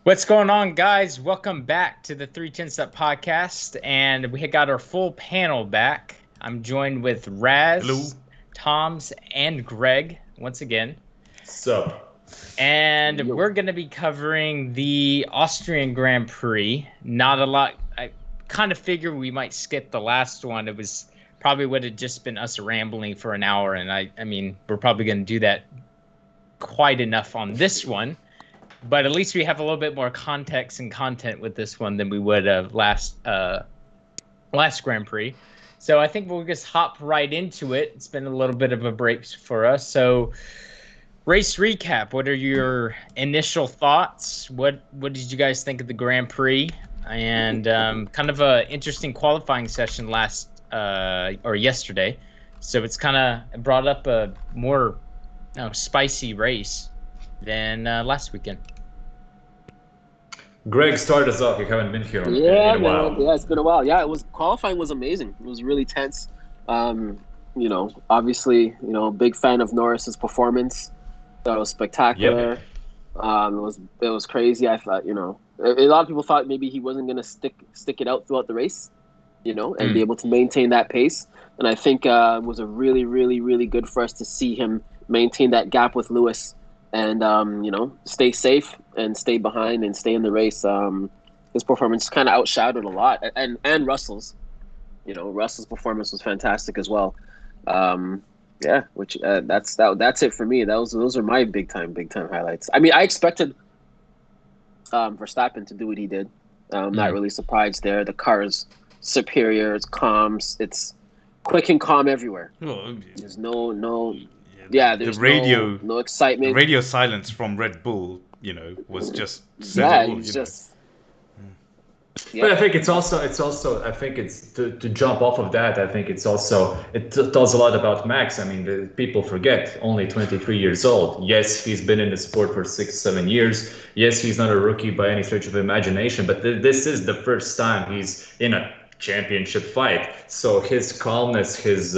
What's going on, guys? Welcome back to the 310 Step Podcast, and we got our full panel back. I'm joined with Hello. Raz, Toms, and Greg once again. Sup? And we're going to be covering the Austrian Grand Prix. Not a lot. I kind of figured we might skip the last one. It was probably would have just been us rambling for an hour, and I mean, we're probably going to do that quite enough on this one. But at least we have a little bit more context and content with this one than we would have last Grand Prix. So I think we'll just hop right into it. It's been a little bit of a break for us. So race recap. What are your initial thoughts? What did you guys think of the Grand Prix? And kind of a interesting qualifying session yesterday. So it's kind of brought up a more spicy race than last weekend. Greg, start us off. You haven't been here in a while. Man. Yeah, it's been a while. Yeah, qualifying was amazing. It was really tense. Obviously, big fan of Norris's performance. That was spectacular. Yep. It was crazy. I thought, a lot of people thought maybe he wasn't going to stick it out throughout the race, and be able to maintain that pace. And I think it was a really, really, really good for us to see him maintain that gap with Lewis. And, stay safe and stay behind and stay in the race. His performance kind of outshadowed a lot. And Russell's. Russell's performance was fantastic as well. That's it for me. Those are my big time highlights. I mean, I expected Verstappen to do what he did. Not really surprised there. The car is superior. It's calm. It's quick and calm everywhere. Well, there's no... Yeah, there's no excitement. The radio silence from Red Bull, was just But I think it's also I think it's to jump off of that. I think it tells a lot about Max. I mean, people forget only 23 years old. Yes, he's been in the sport for 6-7 years. Yes, he's not a rookie by any stretch of imagination. But this is the first time he's in a championship fight. So his calmness, his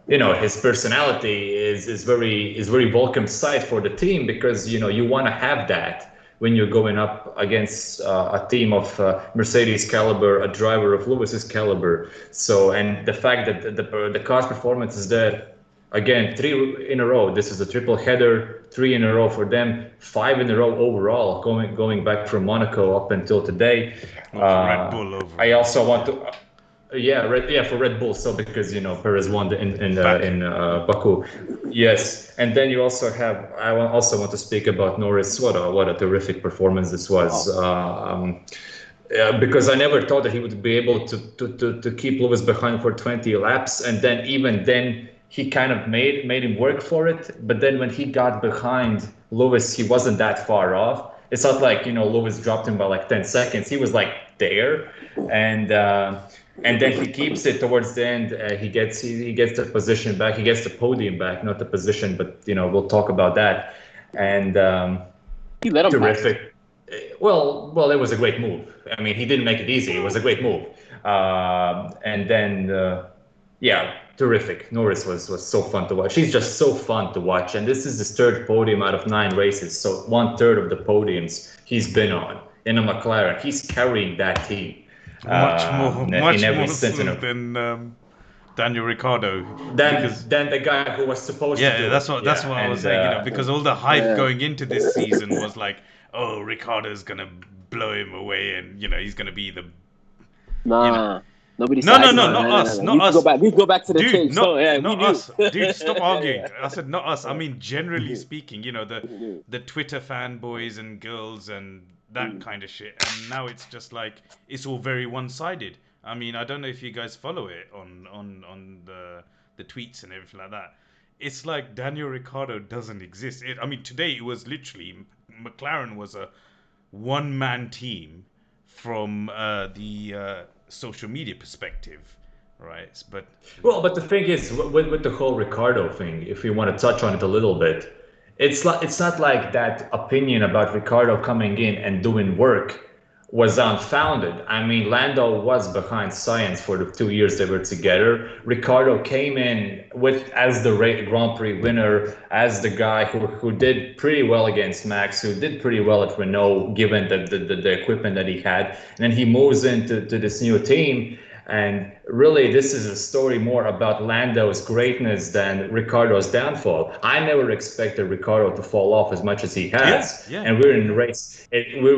his personality is very welcome sight for the team, because you want to have that when you're going up against a team of Mercedes caliber, a driver of Lewis's caliber. So, and the fact that the car's performance is there again, 3 in a row. This is a triple header, 3 in a row for them, 5 in a row overall, going back from Monaco up until today. Red Bull over. I also want to. For Red Bull. So because Perez won in Baku, yes, and then you also have. I also want to speak about Norris. What a terrific performance this was. Because I never thought that he would be able to keep Lewis behind for 20 laps, and then even then he kind of made him work for it. But then when he got behind Lewis, he wasn't that far off. It's not like Lewis dropped him by like 10 seconds. He was like there, and then he keeps it towards the end. He gets the position back. He gets the podium back, not the position, but we'll talk about that. And he let him terrific. Well, it was a great move. I mean, he didn't make it easy. It was a great move. And then terrific. Norris was so fun to watch. He's just so fun to watch. And this is his 3rd podium out of 9 races. So 1/3 of the podiums he's been on in a McLaren. He's carrying that team. Much more than Daniel Ricciardo. Than the guy who was supposed to do it. That's what I was saying. Because all the hype going into this season was like, oh, Ricciardo's gonna blow him away, and he's gonna be the. Nobody. No, not us. We go back to the dude. tape. Not us. Dude, stop arguing. I said not us. I mean, generally speaking, the Twitter fanboys and girls and that kind of shit. And now it's just like it's all very one-sided. I mean, I don't know if you guys follow it on the tweets and everything like that. It's like Daniel Ricciardo doesn't exist. Today it was literally McLaren was a one-man team from the social media perspective, right? But the thing is, with the whole Ricciardo thing, if we want to touch on it a little bit, it's not like that opinion about Ricciardo coming in and doing work was unfounded. I mean, Lando was behind science for the 2 years they were together. Ricardo came in with as the Grand Prix winner, as the guy who did pretty well against Max, who did pretty well at Renault, given the equipment that he had. And then he moves into this new team. And really, this is a story more about Lando's greatness than Ricardo's downfall. I never expected Ricardo to fall off as much as he has. Yeah. And we're in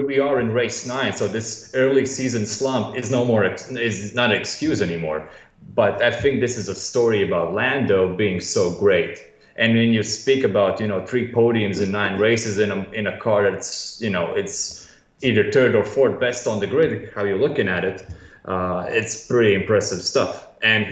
we are in race 9, so this early season slump is is not an excuse anymore. But I think this is a story about Lando being so great. And when you speak about 3 podiums in 9 races in a car that's it's either third or fourth best on the grid, how you're looking at it. It's pretty impressive stuff. And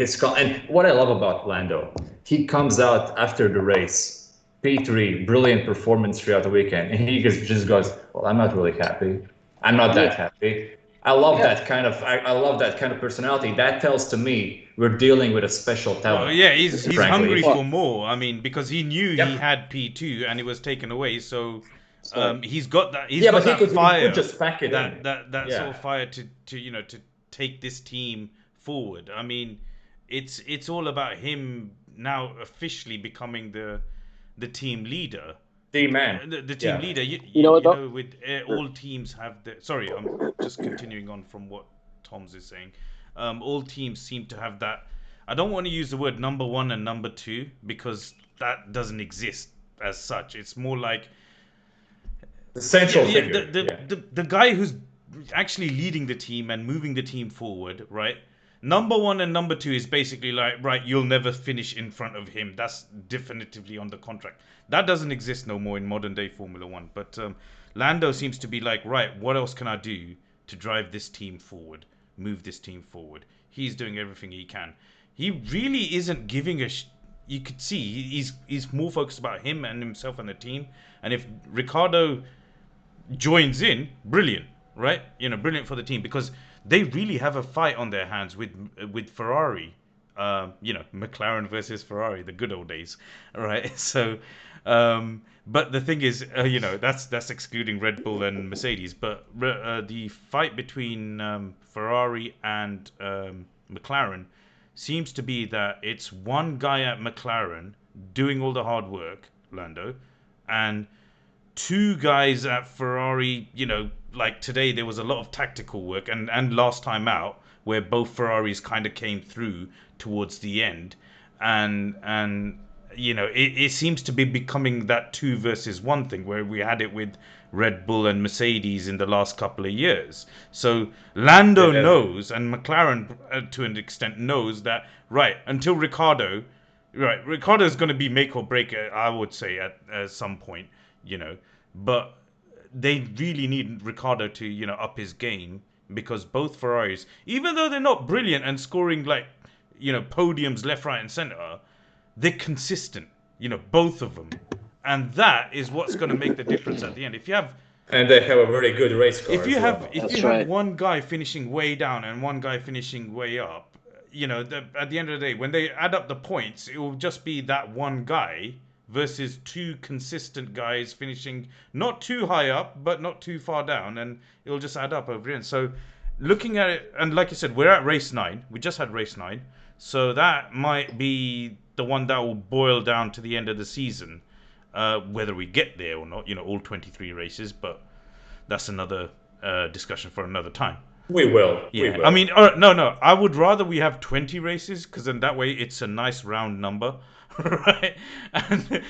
what I love about Lando, he comes out after the race, P3, brilliant performance throughout the weekend, and he just goes, "Well, I'm not really happy. I'm not that happy." I love that kind of. I love that kind of personality. That tells to me we're dealing with a special talent. Well, yeah, he's hungry for more. I mean, because he knew he had P2 and it was taken away, so. He's got that. He's got that fire. He could just pack it in. That sort of fire to take this team forward. I mean, it's all about him now officially becoming the team leader. The man. The team leader. With all teams have the. Sorry, I'm just continuing on from what Tom's is saying. All teams seem to have that. I don't want to use the word number 1 and number 2 because that doesn't exist as such. It's more like the central figure. The guy who's actually leading the team and moving the team forward, right? Number 1 and number 2 is basically like, right, you'll never finish in front of him. That's definitively on the contract. That doesn't exist no more in modern day Formula 1. But Lando seems to be like, right, what else can I do to drive this team forward, move this team forward? He's doing everything he can. He really isn't giving a you could see he's more focused about him and himself and the team. And if Ricardo joins in, brilliant, right? Brilliant for the team because they really have a fight on their hands with Ferrari. McLaren versus Ferrari, the good old days, right? So, but the thing is, that's excluding Red Bull and Mercedes. But the fight between Ferrari and McLaren seems to be that it's one guy at McLaren doing all the hard work, Lando, and 2 guys at Ferrari, like today there was a lot of tactical work and last time out where both Ferraris kind of came through towards the end and it seems to be becoming that 2 versus 1 thing where we had it with Red Bull and Mercedes in the last couple of years. So Lando knows and McLaren to an extent knows that until Ricardo's going to be make or break, I would say at some point. But they really need Ricardo to, up his game because both Ferraris, even though they're not brilliant and scoring podiums left, right, and center, they're consistent, both of them. And that is what's going to make the difference at the end. And they have a very good race car. If you have one guy finishing way down and one guy finishing way up, at the end of the day, when they add up the points, it will just be that one guy versus 2 consistent guys finishing not too high up, but not too far down, and it'll just add up over the end. So looking at it, and like you said, we're at race 9. We just had race 9. So that might be the one that will boil down to the end of the season, whether we get there or not, all 23 races, but that's another discussion for another time. We will. Yeah. We will. I mean, no. I would rather we have 20 races because then that way it's a nice round number. Right, and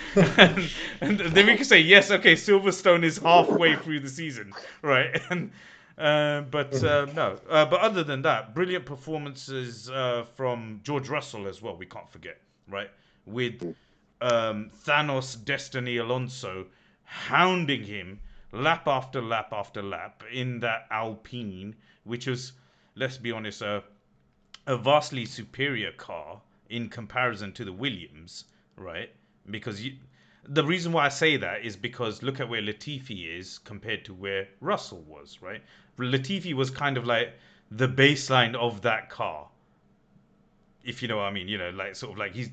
then we can say yes. Okay, Silverstone is halfway through the season, right? And but no. But other than that, brilliant performances from George Russell as well. We can't forget, right? With Thanos Destiny Alonso hounding him lap after lap after lap in that Alpine, which was, let's be honest, a vastly superior car in comparison to the Williams, right? Because the reason why I say that is because look at where Latifi is compared to where Russell was, right? Latifi was kind of like the baseline of that car, if you know what I mean. Like sort of like his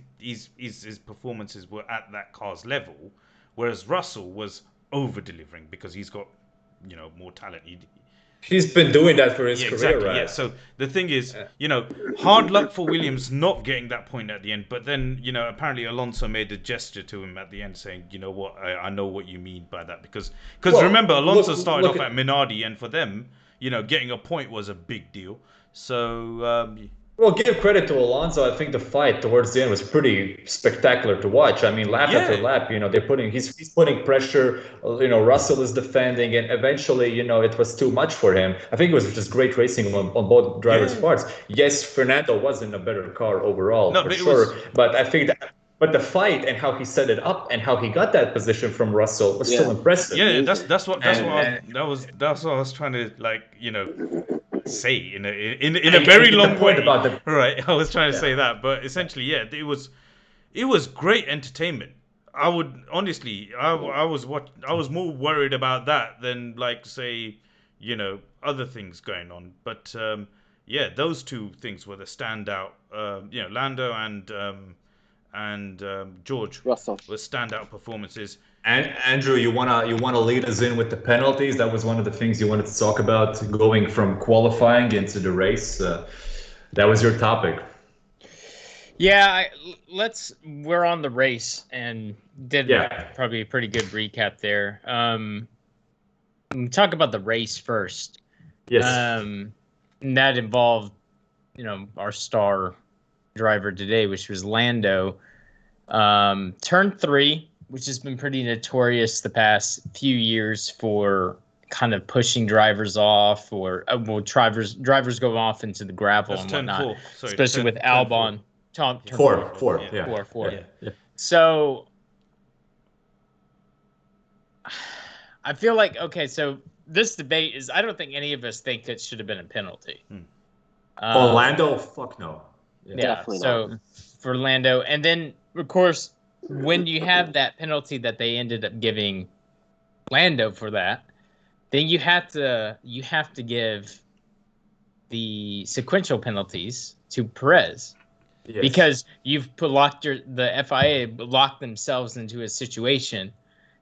performances were at that car's level, whereas Russell was over delivering because he's got more talent. He's been doing that for his career, exactly, right? Yeah. So the thing is, hard luck for Williams not getting that point at the end. But then, apparently Alonso made a gesture to him at the end saying, you know what, I know what you mean by that. Because remember, Alonso started off at Minardi, and for them, getting a point was a big deal. So... Well, give credit to Alonso. I think the fight towards the end was pretty spectacular to watch. I mean, lap after lap, he's putting pressure. Russell is defending, and eventually, it was too much for him. I think it was just great racing on both drivers' parts. Yes, Fernando was in a better car overall, for sure. But I think but the fight and how he set it up and how he got that position from Russell was still impressive. Yeah, that's what I was trying to say in a very long way. Right, I was trying to say that, but essentially, it was great entertainment. I would honestly, I was more worried about that than say, other things going on. But those two things were the standout. Lando and George Russell were standout performances. And Andrew, you wanna lead us in with the penalties? That was one of the things you wanted to talk about, going from qualifying into the race. That was your topic. Yeah, we're on the race and did probably a pretty good recap there. Talk about the race first. Yes. And that involved, our star driver today, which was Lando. Turn 3, which has been pretty notorious the past few years for kind of pushing drivers off, or drivers go off into the gravel and whatnot, especially with Albon. Four. Yeah. So I feel like, so this debate is, I don't think any of us think it should have been a penalty. Lando, fuck no. Yeah, so not. For Lando, and then of course, when you have that penalty that they ended up giving Lando for that, then you have to give the sequential penalties to Perez, because you've the FIA locked themselves into a situation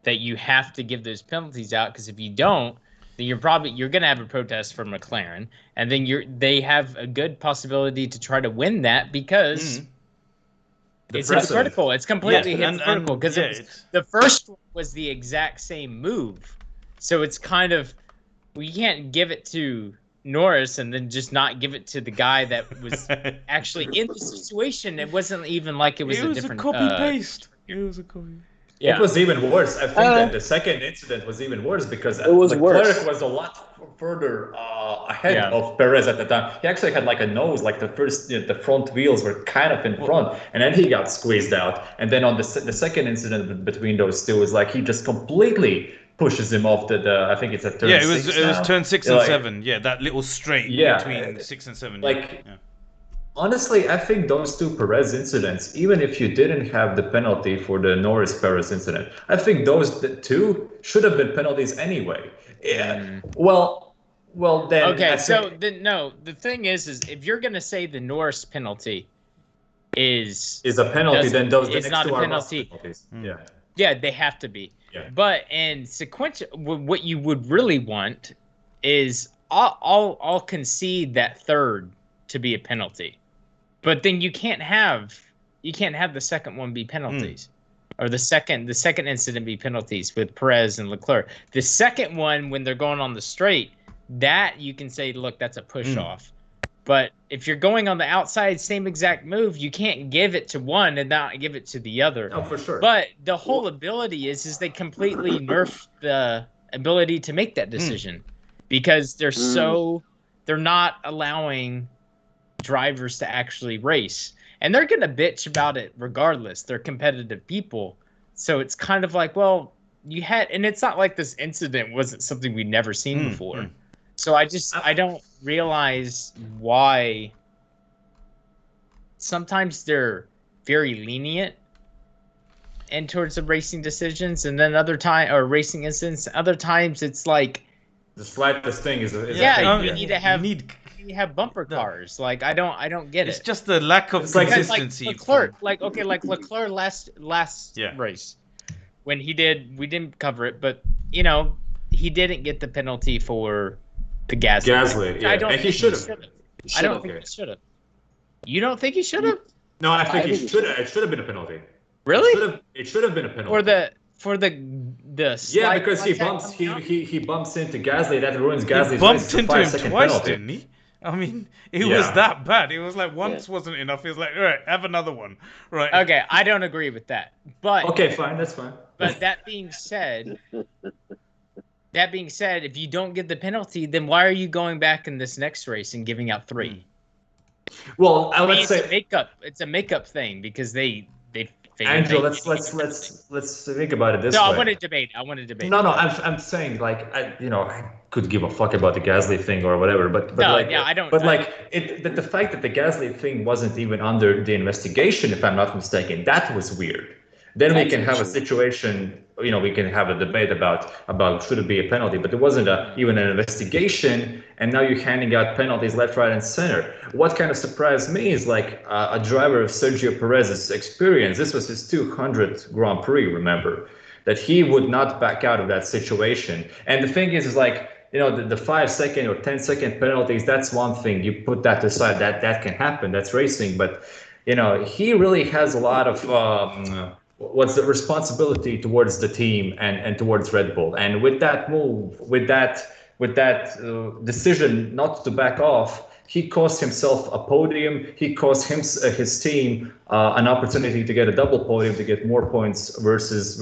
that you have to give those penalties out, because if you don't, then you're going to have a protest from McLaren, and then they have a good possibility to try to win that, because it's hypocritical. It's completely hypocritical, because the first one was the exact same move. So it's kind of, we can't give it to Norris and then just not give it to the guy that was actually in the situation. It wasn't even like it was a different copy-paste. It was a copy. Yeah. It was even worse. I think that the second incident was even worse, because Leclerc was a lot further ahead of Perez at the time. He actually had a nose, the front wheels were kind of in front, and then he got squeezed out. And then on the second incident between those two is he just completely pushes him off I think it's at turn 6. It was turn 6 and 7. Yeah, that little straight between 6 and 7. Honestly, I think those two Perez incidents, even if you didn't have the penalty for the Norris-Perez incident, I think those two should have been penalties anyway. Yeah. Well, then... Okay, the thing is if you're going to say the Norris penalty is a penalty, then those it's not a penalty. Yeah, they have to be. Yeah. But in sequential, what you would really want is, I'll concede that third to be a penalty. But then you can't have the second one be penalties, or the second incident be penalties with Perez and Leclerc. The second one, when they're going on the straight, that you can say, look, that's a push off. But if you're going on the outside, same exact move, you can't give it to one and not give it to the other. Oh, for sure. But the whole ability is they completely nerfed the ability to make that decision, because they're not allowing drivers to actually race, and they're gonna bitch about it regardless. They're competitive people, so it's kind of like, well, and it's not like this incident wasn't something we'd never seen before. So I don't realize why sometimes they're very lenient and towards the racing decisions, and then racing incidents, other times it's like the slightest thing is you need to have you have bumper cars. I don't get it. It's just the lack of consistency. Leclerc, Leclerc last race, when we didn't cover it, but he didn't get the penalty for The Gasly. Yeah. I don't And think he should have. I don't think he should have. You don't think he should have? No, I think he should have. It should have been a penalty. Really? It should have been a penalty. For the yeah, because he bumps into Gasly. That ruins Gasly's bumped race. into him twice, penalty. didn't he? I mean, it was that bad. It was like once wasn't enough. He was like, all right, have another one. Right. Okay, I don't agree with that. But okay, fine, that's fine. But that being said, if you don't get the penalty, then why are you going back in this next race and giving out 3? Well, I would say it's a makeup thing because they Andrew, let's think about it this way. No, I want to debate. No, I'm saying like I could give a fuck about the Gasly thing or whatever, but I don't. But the fact that the Gasly thing wasn't even under the investigation, if I'm not mistaken, that was weird. Then we can have a situation, we can have a debate about should it be a penalty, but there wasn't even an investigation, and now you're handing out penalties left, right, and center. What kind of surprised me is like a driver of Sergio Perez's experience. This was his 200th Grand Prix, remember, that he would not back out of that situation. And the thing is like, the 5-second or 10-second penalties, that's one thing. You put that aside, that can happen. That's racing, but he really has a lot of what's the responsibility towards the team and towards Red Bull. And with that move, with that decision not to back off, he cost himself a podium. He cost his team an opportunity to get a double podium, to get more points versus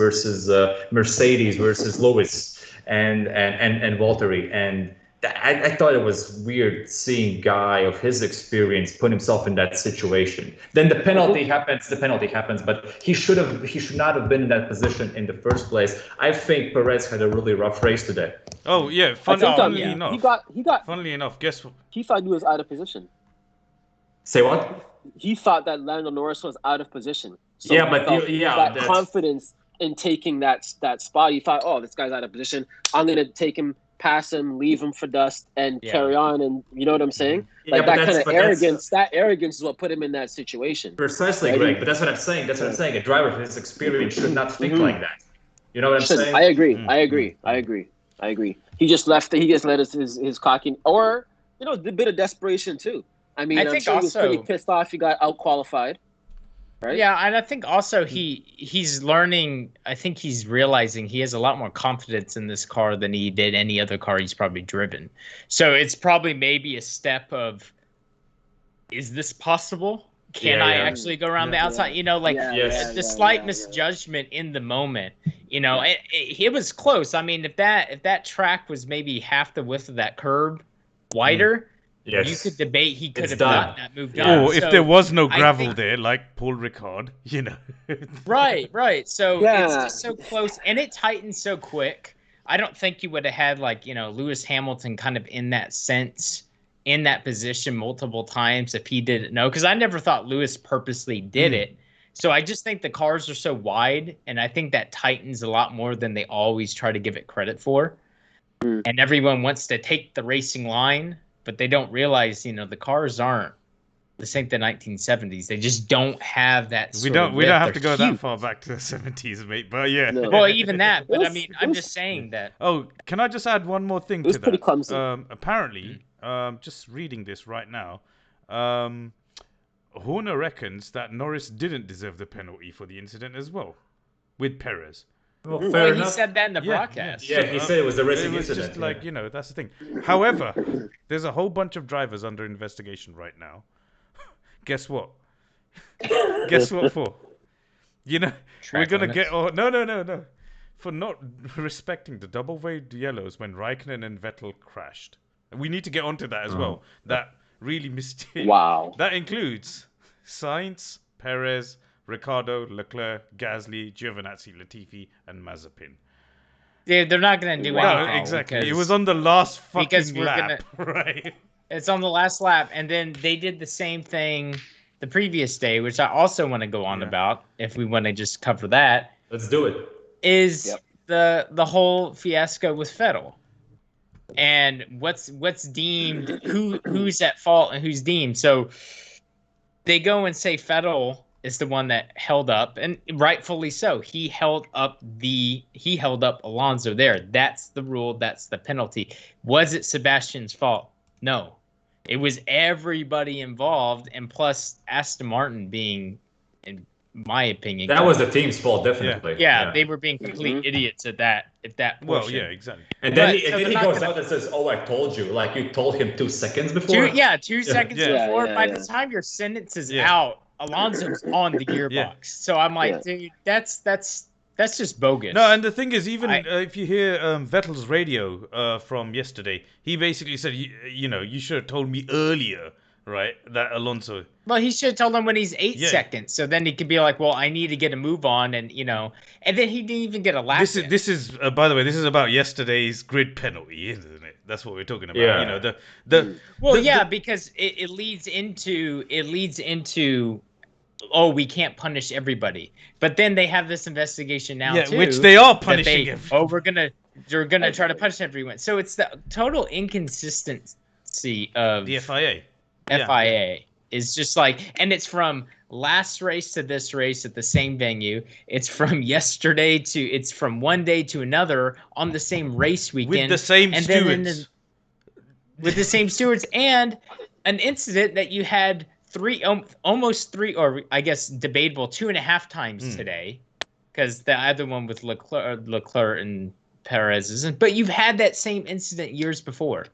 Mercedes, versus Lewis and Valtteri. And I thought it was weird seeing guy of his experience put himself in that situation. Then the penalty happens, but he should not have been in that position in the first place. I think Perez had a really rough race today. Oh yeah, funnily enough, guess what? He thought he was out of position. Say what? He thought that Lando Norris was out of position. So that confidence in taking that spot. He thought, oh, this guy's out of position. I'm gonna take him, pass him, leave him for dust, and carry on. And you know what I'm saying? Like that kind of arrogance. That arrogance is what put him in that situation. Precisely, Greg. But that's what I'm saying. A driver of his experience should not think like that. You know what I'm saying? I agree. He just let his cocking, or a bit of desperation too. I mean, I'm sure he was pretty pissed off. He got out qualified. Right? Yeah, and I think also he's learning. I think he's realizing he has a lot more confidence in this car than he did any other car he's probably driven. So it's probably maybe a step of, is this possible? Can I actually go around the outside? The slight misjudgment in the moment. It was close. I mean, if that track was maybe half the width of that curb wider. Yes. You could debate he could have gotten that move done. Or if there was no gravel there, like Paul Ricard, Right. So it's just so close, and it tightened so quick. I don't think you would have had Lewis Hamilton kind of in that sense, in that position multiple times if he didn't know. Because I never thought Lewis purposely did it. So I just think the cars are so wide, and I think that tightens a lot more than they always try to give it credit for. And everyone wants to take the racing line. But they don't realize, the cars aren't the 1970s. They just don't have that. We don't have to go that far back to the 70s, mate. But yeah. No. Well, even that. But I'm just saying that. Oh, can I just add one more thing to that? Pretty clumsy. Apparently, just reading this right now, Horner reckons that Norris didn't deserve the penalty for the incident as well, with Perez. Well, he said that in the broadcast. Yeah, he said it was a racing incident. Just that's the thing. However, there's a whole bunch of drivers under investigation right now. Guess what? Guess what for? We're going to get... No. For not respecting the double-waved yellows when Raikkonen and Vettel crashed. We need to get onto that as well. That really mysterious. Wow. That includes Sainz, Perez, Ricciardo, Leclerc, Gasly, Giovinazzi, Latifi, and Mazepin. Yeah, they're not going to do anything. No, exactly. It was on the last fucking lap, right? It's on the last lap, and then they did the same thing the previous day, which I also want to go on about, if we want to just cover that. Let's do it. Is the whole fiasco with Vettel. And what's deemed, who's at fault and who's deemed. So they go and say Vettel is the one that held up, and rightfully so. He held up Alonso there. That's the rule. That's the penalty. Was it Sebastian's fault? No. It was everybody involved, and plus Aston Martin being, in my opinion, that was the team's fault, definitely. Yeah, they were being complete idiots at that portion. Well, yeah, exactly. And then he goes out and says, "Oh, I told you." Like you told him 2 seconds before. 2 seconds before. By the time your sentence is out, Alonso's on the gearbox. Yeah. So I'm like, dude, that's just bogus. No, and the thing is, even if you hear Vettel's radio from yesterday, he basically said, you should have told me earlier, right, that Alonso. Well, he should have told him when he's 8 seconds, so then he could be like, well, I need to get a move on, and and then he didn't even get a lap. This is by the way, this is about yesterday's grid penalty, isn't it? That's what we're talking about. Yeah. Because it leads into. Oh, we can't punish everybody. But then they have this investigation now too. Which they are punishing everyone. Oh, they're gonna try to punish everyone. So it's the total inconsistency of the FIA. FIA is just like, and it's from last race to this race at the same venue. It's from it's from one day to another on the same race weekend. With the same stewards. With the same stewards, and an incident that you had almost three, or I guess debatable 2.5 times today, because the other one with Leclerc and Perez isn't. But you've had that same incident years before.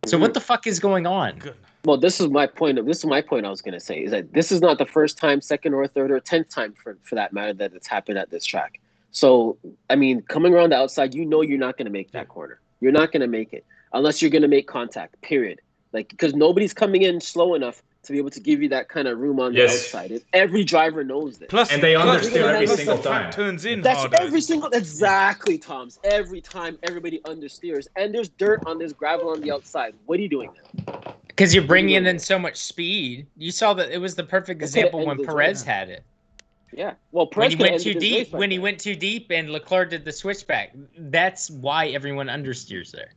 So what the fuck is going on? Well, this is my point. I was going to say is that this is not the first time, second or third or 10th time for that matter that it's happened at this track. So I mean, coming around the outside, you're not going to make that corner. You're not going to make it unless you're going to make contact. Period. Like, because nobody's coming in slow enough to be able to give you that kind of room on the outside. Every driver knows this. And they understand every single time. Turns in That's harder. Exactly, Toms. Every time everybody understeers, and there's dirt on this gravel on the outside. What are you doing there? Because you're bringing in so much speed. You saw that it was the perfect example when Perez had it. Yeah. Well, Perez when he went too deep and Leclerc did the switchback. That's why everyone understeers there.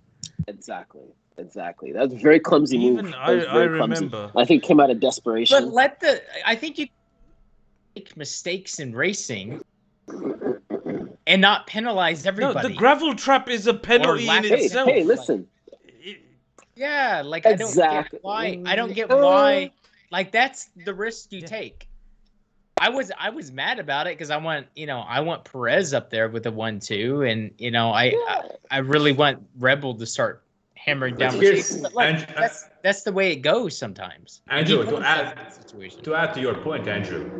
Exactly. That's a very clumsy move. Even I remember. I think it came out of desperation. But I think you make mistakes in racing and not penalize everybody. No, the gravel trap is a penalty in itself. Hey, listen. Exactly. I don't get why. Like, that's the risk you take. I was mad about it because I want Perez up there with a 1-2, and I really want Rebel to start hammering down. That's the way it goes sometimes. Andrew, to add to your point, Andrew,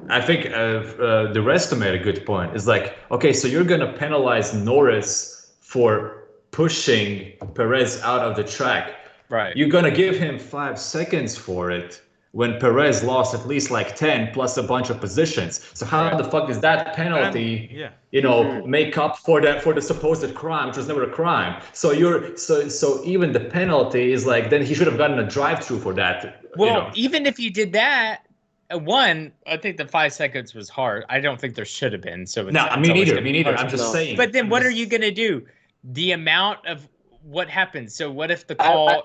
I think the rest made a good point. It's like, okay, so you're gonna penalize Norris for pushing Perez out of the track. Right. You're gonna give him 5 seconds for it when Perez lost at least like 10 plus a bunch of positions. So how the fuck is that penalty, make up for the supposed crime, which was never a crime? So so even the penalty is like, then he should have gotten a drive-through for that. Well, even if you did that, I think the 5 seconds was hard. I don't think there should have been. So me neither. I'm just saying. But then what are you gonna do? The amount of what happens? So what if the car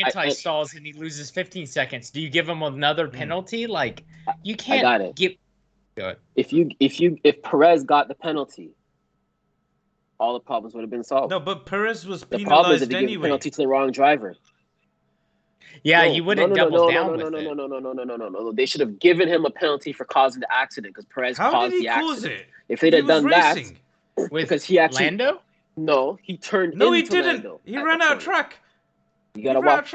anti-stalls and he loses 15 seconds? Do you give him another penalty? Like, you can't give. Go ahead. If Perez got the penalty, all the problems would have been solved. No, but Perez was penalized the problem is that they anyway. give the penalty to the wrong driver. Yeah, you wouldn't double down with it. No. They should have given him a penalty for causing the accident because Perez caused the accident. How did he cause it? If they'd have done racing. that, because he actually Lando. No, he turned. No, he into didn't. Lando he ran out of track. You gotta watch.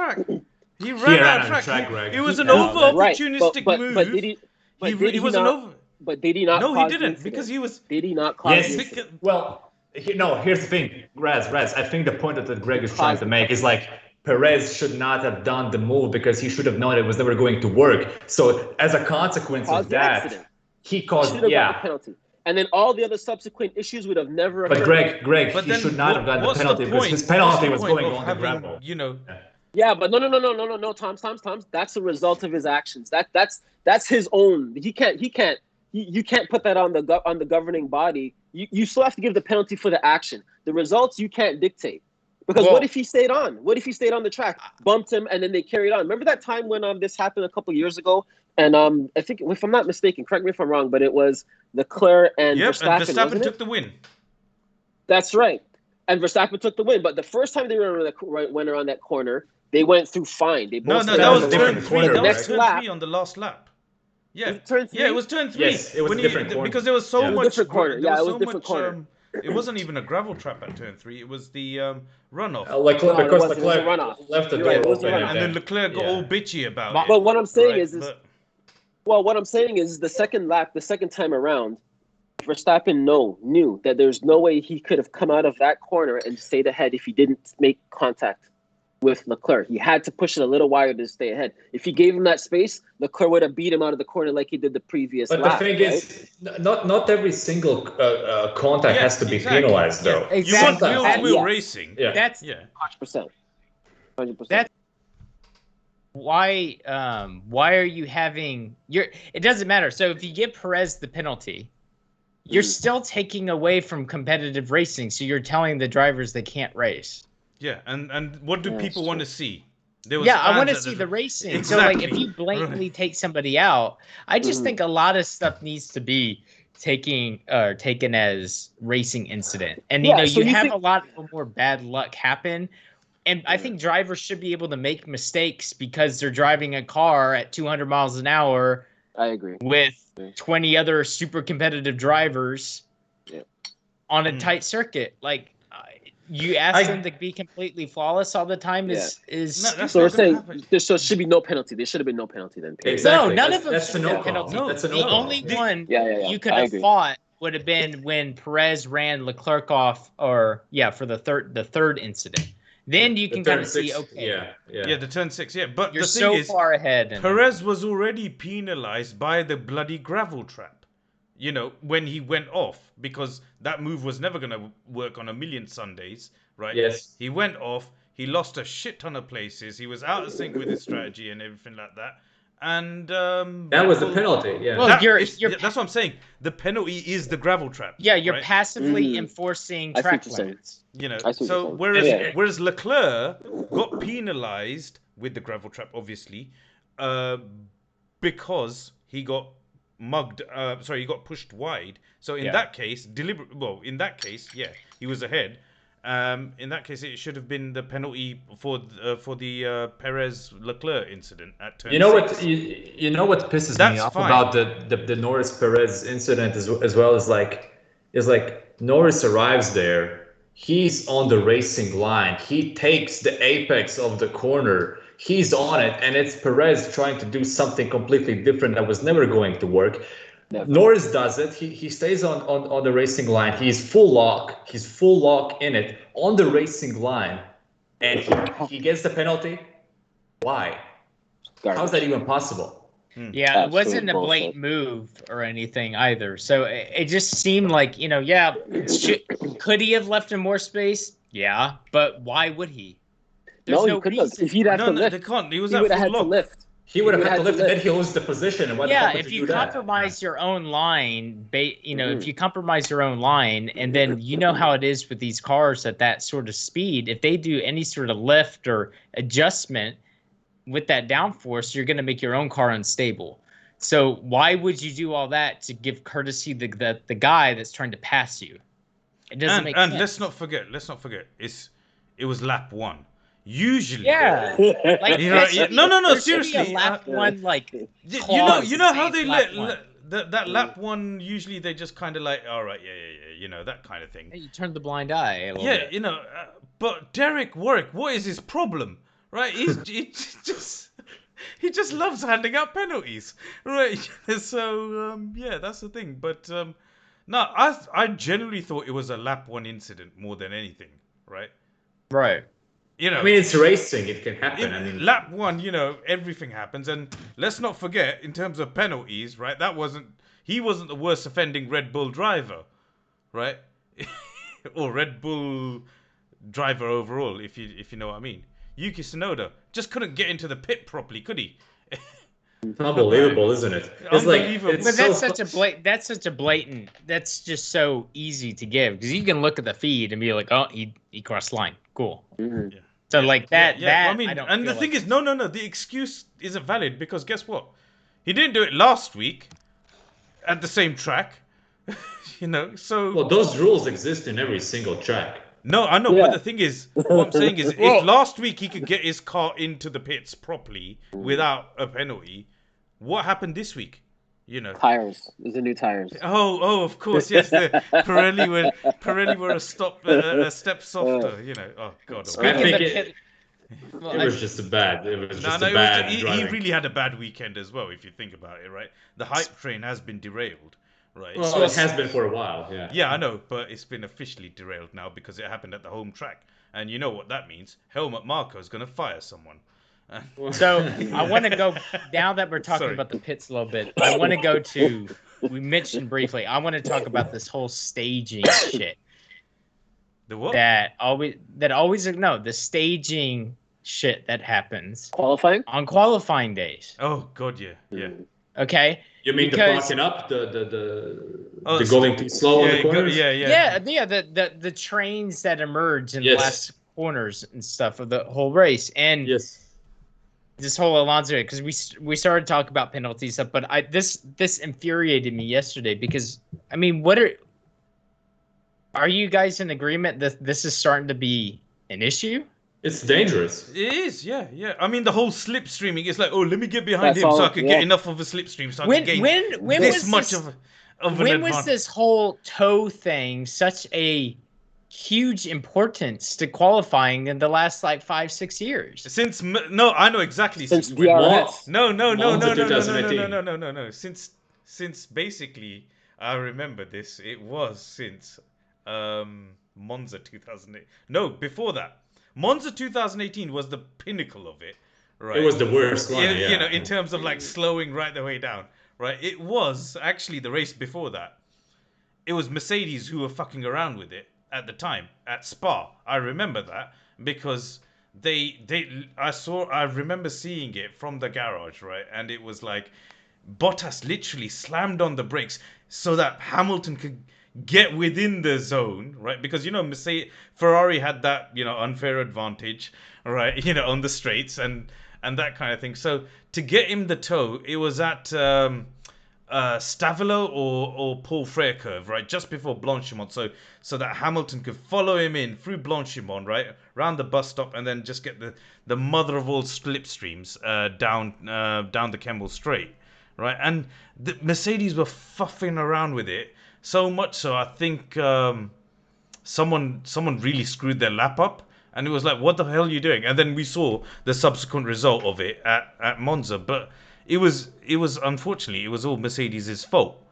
He ran out of track. Greg. It was an over-opportunistic move. But did he? He wasn't over. But did he not? No, he didn't because he was. Did he not cause? Yes. Well, here's the thing, Raz. I think the point that Greg is trying to make is like, Perez should not have done the move because he should have known it was never going to work. So as a consequence of that, he caused the penalty. And then all the other subsequent issues would have never occurred. But Greg, he should not have gotten the penalty because his penalty was going on the gravel. Yeah, but no, Tom. That's a result of his actions. That's his own. You can't put that on the governing body. You still have to give the penalty for the action. The results you can't dictate. Because what if he stayed on? What if he stayed on the track, bumped him, and then they carried on? Remember that time when this happened a couple years ago? And I think, if I'm not mistaken, correct me if I'm wrong, but it was Leclerc and Verstappen. And Verstappen wasn't took it? the win. That's right. And Verstappen took the win. But the first time they went around that corner, they went through fine. They both No, that was turn different 3. corner, That was next turn lap. 3 on the last lap. Yeah, Was it turn 3? yeah, it was turn 3. Yes, it was a different corner. Because there was so Yeah. much. Different corner. There Yeah, was it was so different much, corner. It wasn't even a gravel trap at turn 3. It was the runoff. Because it was a Leclerc runoff. left the You're right, door it was a open. runoff. And then Leclerc got all bitchy about it. But what I'm saying right? is what I'm saying is the second lap, the second time around, Verstappen knew that there's no way he could have come out of that corner and stayed ahead if he didn't make contact with Leclerc. He had to push it a little wider to stay ahead. If he gave him that space, Leclerc would have beat him out of the corner like he did the previous lap. But the thing is, not every single contact has to be penalized, though. Exactly. You want wheel racing. Yeah. That's 100%. 100%. That's why are you having it doesn't matter. So if you give Perez the penalty, you're still taking away from competitive racing. So you're telling the drivers they can't race. Yeah, and what do people want to see? I want to see the racing. Exactly. So like if you blatantly take somebody out, I just think a lot of stuff needs to be taken as racing incident. And you have a lot more bad luck happen. And I think drivers should be able to make mistakes because they're driving a car at 200 miles an hour. I agree. With 20 other super competitive drivers on a tight circuit. Like, you ask them to be completely flawless all the time so we're saying there should be no penalty. There should have been no penalty then. Exactly. No, none of them that's should have penalty. No, that's a the no only one you could I have agree. fought would have been when Perez ran Leclerc off, for the third incident. Then you can kind of see, the turn 6, but you're the thing so is, far ahead. Perez was already penalized by the bloody gravel trap, when he went off, because that move was never going to work on a million Sundays, right? Yes. He went off, he lost a shit ton of places, he was out of sync with his strategy and everything like that. And that was the penalty. Yeah. Well, that's what I'm saying. The penalty is the gravel trap. Yeah, you're passively enforcing track limits. So whereas Leclerc got penalized with the gravel trap, obviously, because he got mugged. He got pushed wide. So in that case, he was ahead. In that case, it should have been the penalty for the Perez Leclerc incident at turn 6. You know what pisses me off about the Norris Perez incident as well is like Norris arrives there, he's on the racing line, he takes the apex of the corner, he's on it, and it's Perez trying to do something completely different that was never going to work. Norris does it. He stays on the racing line. He's full lock in it on the racing line, and he gets the penalty. Why? How is that even possible? Yeah, it wasn't a blatant move or anything either. So it just seemed like, could he have left him more space? Yeah, but why would he? There's no, he couldn't have. If he'd have to lift, they can't. He would have had to lift. He would have had to lift, and then he loses the position. And if you compromise your own line, if you compromise your own line, and then how it is with these cars at that sort of speed, if they do any sort of lift or adjustment with that downforce, you're going to make your own car unstable. So why would you do all that to give courtesy the guy that's trying to pass you? It doesn't make sense. And let's not forget, it was lap 1. Usually, no, seriously. Lap 1, you know how they let that lap 1. Usually, they just kind of like, all right, that kind of thing. You turn the blind eye. A little bit. But Derek Warwick, what is his problem? Right, he just loves handing out penalties, right? So that's the thing. But no, I generally thought it was a lap 1 incident more than anything, right? Right. It's racing. It can happen. Lap 1, everything happens. And let's not forget, in terms of penalties, right? He wasn't the worst offending Red Bull driver, right? Or Red Bull driver overall, if you know what I mean. Yuki Tsunoda just couldn't get into the pit properly, could he? Unbelievable, isn't it? But that's such a blatant. That's just so easy to give, because you can look at the feed and be like, oh, he crossed line, cool. Mm-hmm. Yeah. So like that. I mean, and the thing is, no, the excuse isn't valid, because guess what? He didn't do it last week at the same track. You know, so... Well, those rules exist in every single track. No, I know, Yeah. but the thing is, what I'm saying is, if last week he could get his car into the pits properly without a penalty, what happened this week? You know, Tires. There's the new tires. Oh, of course, yes. The Pirelli were a step softer. You know, oh god. I think it was just a bad. It was just a bad. He really had a bad weekend as well, if you think about it, right? The hype train has been derailed, right? Well, it has been for a while. Yeah. Yeah, I know, but it's been officially derailed now because it happened at the home track, and you know what that means? Helmut Marko is going to fire someone. So I want to go, now that we're talking about the pits a little bit, I want to go to, we mentioned briefly, I want to talk about this whole staging shit. The what? The staging shit that happens. Qualifying? On qualifying days. Oh, God, yeah. Okay. You mean the blocking up, the going too slow in the corners? Yeah, the trains that emerge in the last corners and stuff of the whole race. And this whole Alonso, because we started talking about penalties stuff, but this infuriated me yesterday because I mean, are you guys in agreement that this is starting to be an issue? It's dangerous. It is, yeah. I mean, the whole slipstreaming is like, oh, let me get behind him so I can get enough of a slipstream so I can gain this much of an advantage. When was this whole toe thing such a huge importance to qualifying in the last like 5-6 years? I know exactly. Since DRS. No. Since basically, I remember this. It was since Monza 2008. No, before that, Monza 2018 was the pinnacle of it. Right. It was the worst one. You know, in terms of like slowing right the way down. Right. It was actually the race before that. It was Mercedes who were fucking around with it at the time at Spa. I remember that because I remember seeing it from the garage, right? And it was like Bottas literally slammed on the brakes so that Hamilton could get within the zone, right? Because, you know, Ferrari had that, you know, unfair advantage, right? You know, on the straights and that kind of thing. So to get him the toe, it was at Stavilo or Paul Frere curve, right? Just before Blanchimont, so that Hamilton could follow him in through Blanchimont, right? Around the bus stop and then just get the mother of all slipstreams down the Kemmel Straight, right? And the Mercedes were fuffing around with it so much so I think someone really screwed their lap up. And it was like, what the hell are you doing? And then we saw the subsequent result of it at Monza. But it was unfortunately, it was all Mercedes' fault,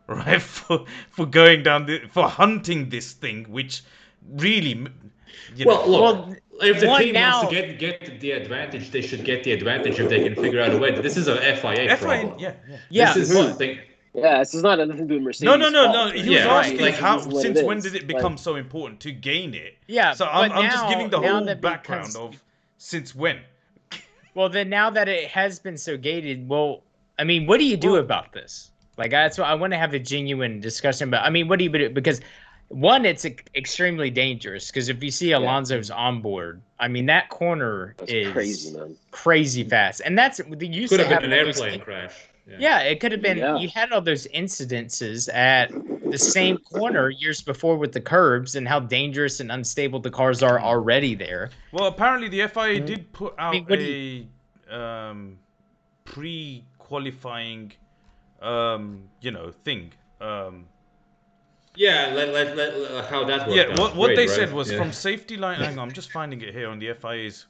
right? For going down, for hunting this thing, which really... Well, if the team wants to get the advantage, they should get the advantage if they can figure out a way. This is a FIA problem. Yeah. This is something... Yeah, this is not anything to do with Mercedes. No. He was asking how, since when did it become so important to gain it? Yeah. So I'm just giving the whole background of since when. Well, then now that it has been so gated, well, I mean, what do you do about this? Like, that's what I want to have a genuine discussion about. I mean, what do you do? Because one, it's extremely dangerous. Because if you see Alonso's onboard, I mean, that corner is crazy, man. Crazy fast, and that's used could to have been an airplane crash. Yeah, it could have been. Yeah. You had all those incidences at the same corner years before with the curbs and how dangerous and unstable the cars are already there. Well, apparently the FIA did put out a pre-qualifying, thing. How that worked. Yeah, what they said was from safety line. Hang on, I'm just finding it here on the FIA's.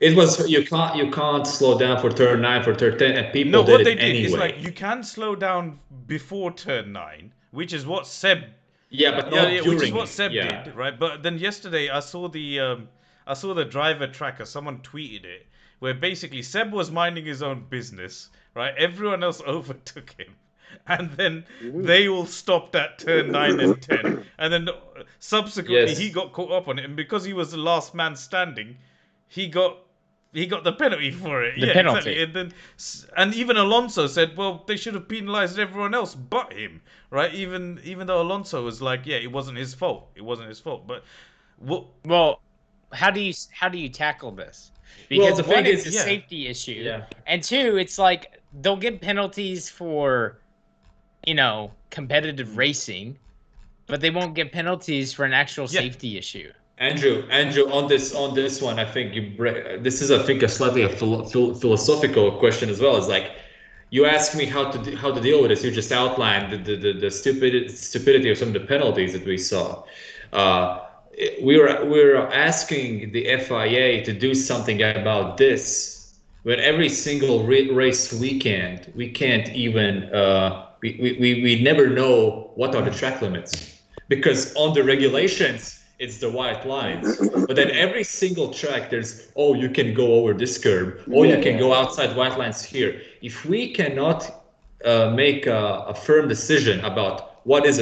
It was you can't slow down for turn 9 for turn 10 and people what they did anyway. is like you can slow down before turn 9, which is what Seb which is what Seb did, right? But then yesterday I saw the driver tracker, someone tweeted it, where basically Seb was minding his own business, right? Everyone else overtook him. And then they all stopped at turn 9 and 10. And then subsequently he got caught up on it, and because he was the last man standing, he got the penalty for it. The penalty. Exactly. And even Alonso said, well, they should have penalized everyone else but him, right? Even though Alonso was like, yeah, it wasn't his fault. It wasn't his fault. But well, how do you tackle this? Because one, it's a safety issue, and two, it's like they'll get penalties for, competitive racing, but they won't get penalties for an actual safety issue. Andrew, on this one, I think this is, I think, a slightly philosophical question as well. It's like, you ask me how to deal with this. You just outlined the stupidity of some of the penalties that we saw. We're asking the FIA to do something about this. When every single race weekend, we can't even we never know what are the track limits, because on the regulations it's the white lines, but then every single track there's, you can go over this curb, you can go outside white lines here. If we cannot make a firm decision about what is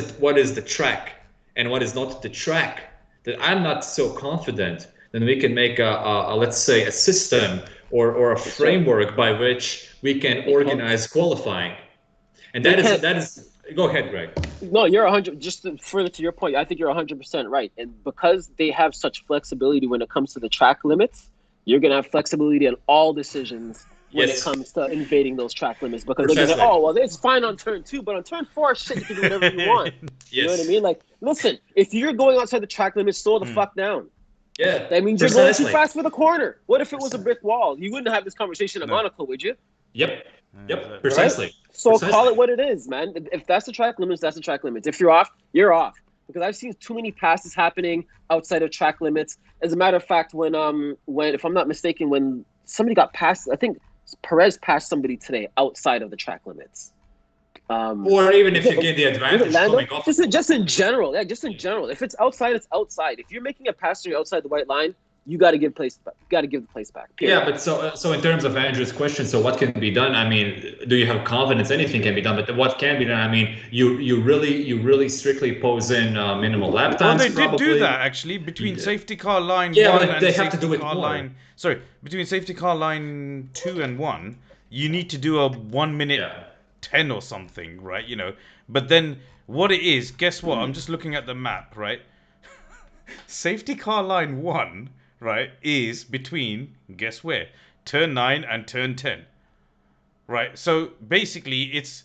the track and what is not the track, then I'm not so confident then we can make a let's say a system or a framework by which we can organize qualifying. And that is go ahead, Greg. No, you're 100. Just further to your point, I think you're 100% right. And because they have such flexibility when it comes to the track limits, you're gonna have flexibility in all decisions when it comes to invading those track limits. Because they're gonna say, well, it's fine on turn 2, but on turn 4, shit, you can do whatever you want. You know what I mean? Like, listen, if you're going outside the track limits, slow the fuck down. Yeah, that means you're going too fast for the corner. What if it was a brick wall? You wouldn't have this conversation at Monaco, would you? Yep, precisely. Right? So call it what it is, man. If that's the track limits, that's the track limits. If you're off, you're off. Because I've seen too many passes happening outside of track limits. As a matter of fact, when if I'm not mistaken, when somebody got passed, I think Perez passed somebody today outside of the track limits. Or even if you get the advantage coming off. Just in general. Yeah, just in general. If it's outside, it's outside. If you're making a pass outside the white line, you got to give the place back. Period. Yeah, but so in terms of Andrew's question, so what can be done? I mean, do you have confidence anything can be done? But what can be done? I mean, you really strictly pose in minimal lap times. Well, they did do that actually between safety car line 1 and they safety have to do it car more. line. Sorry, between safety car line 2 and 1, you need to do a 1 minute 10 or something, right? But then what it is, guess what? I'm just looking at the map, right? Safety car line 1, right, is between, guess where? Turn 9 and turn 10. Right? So basically it's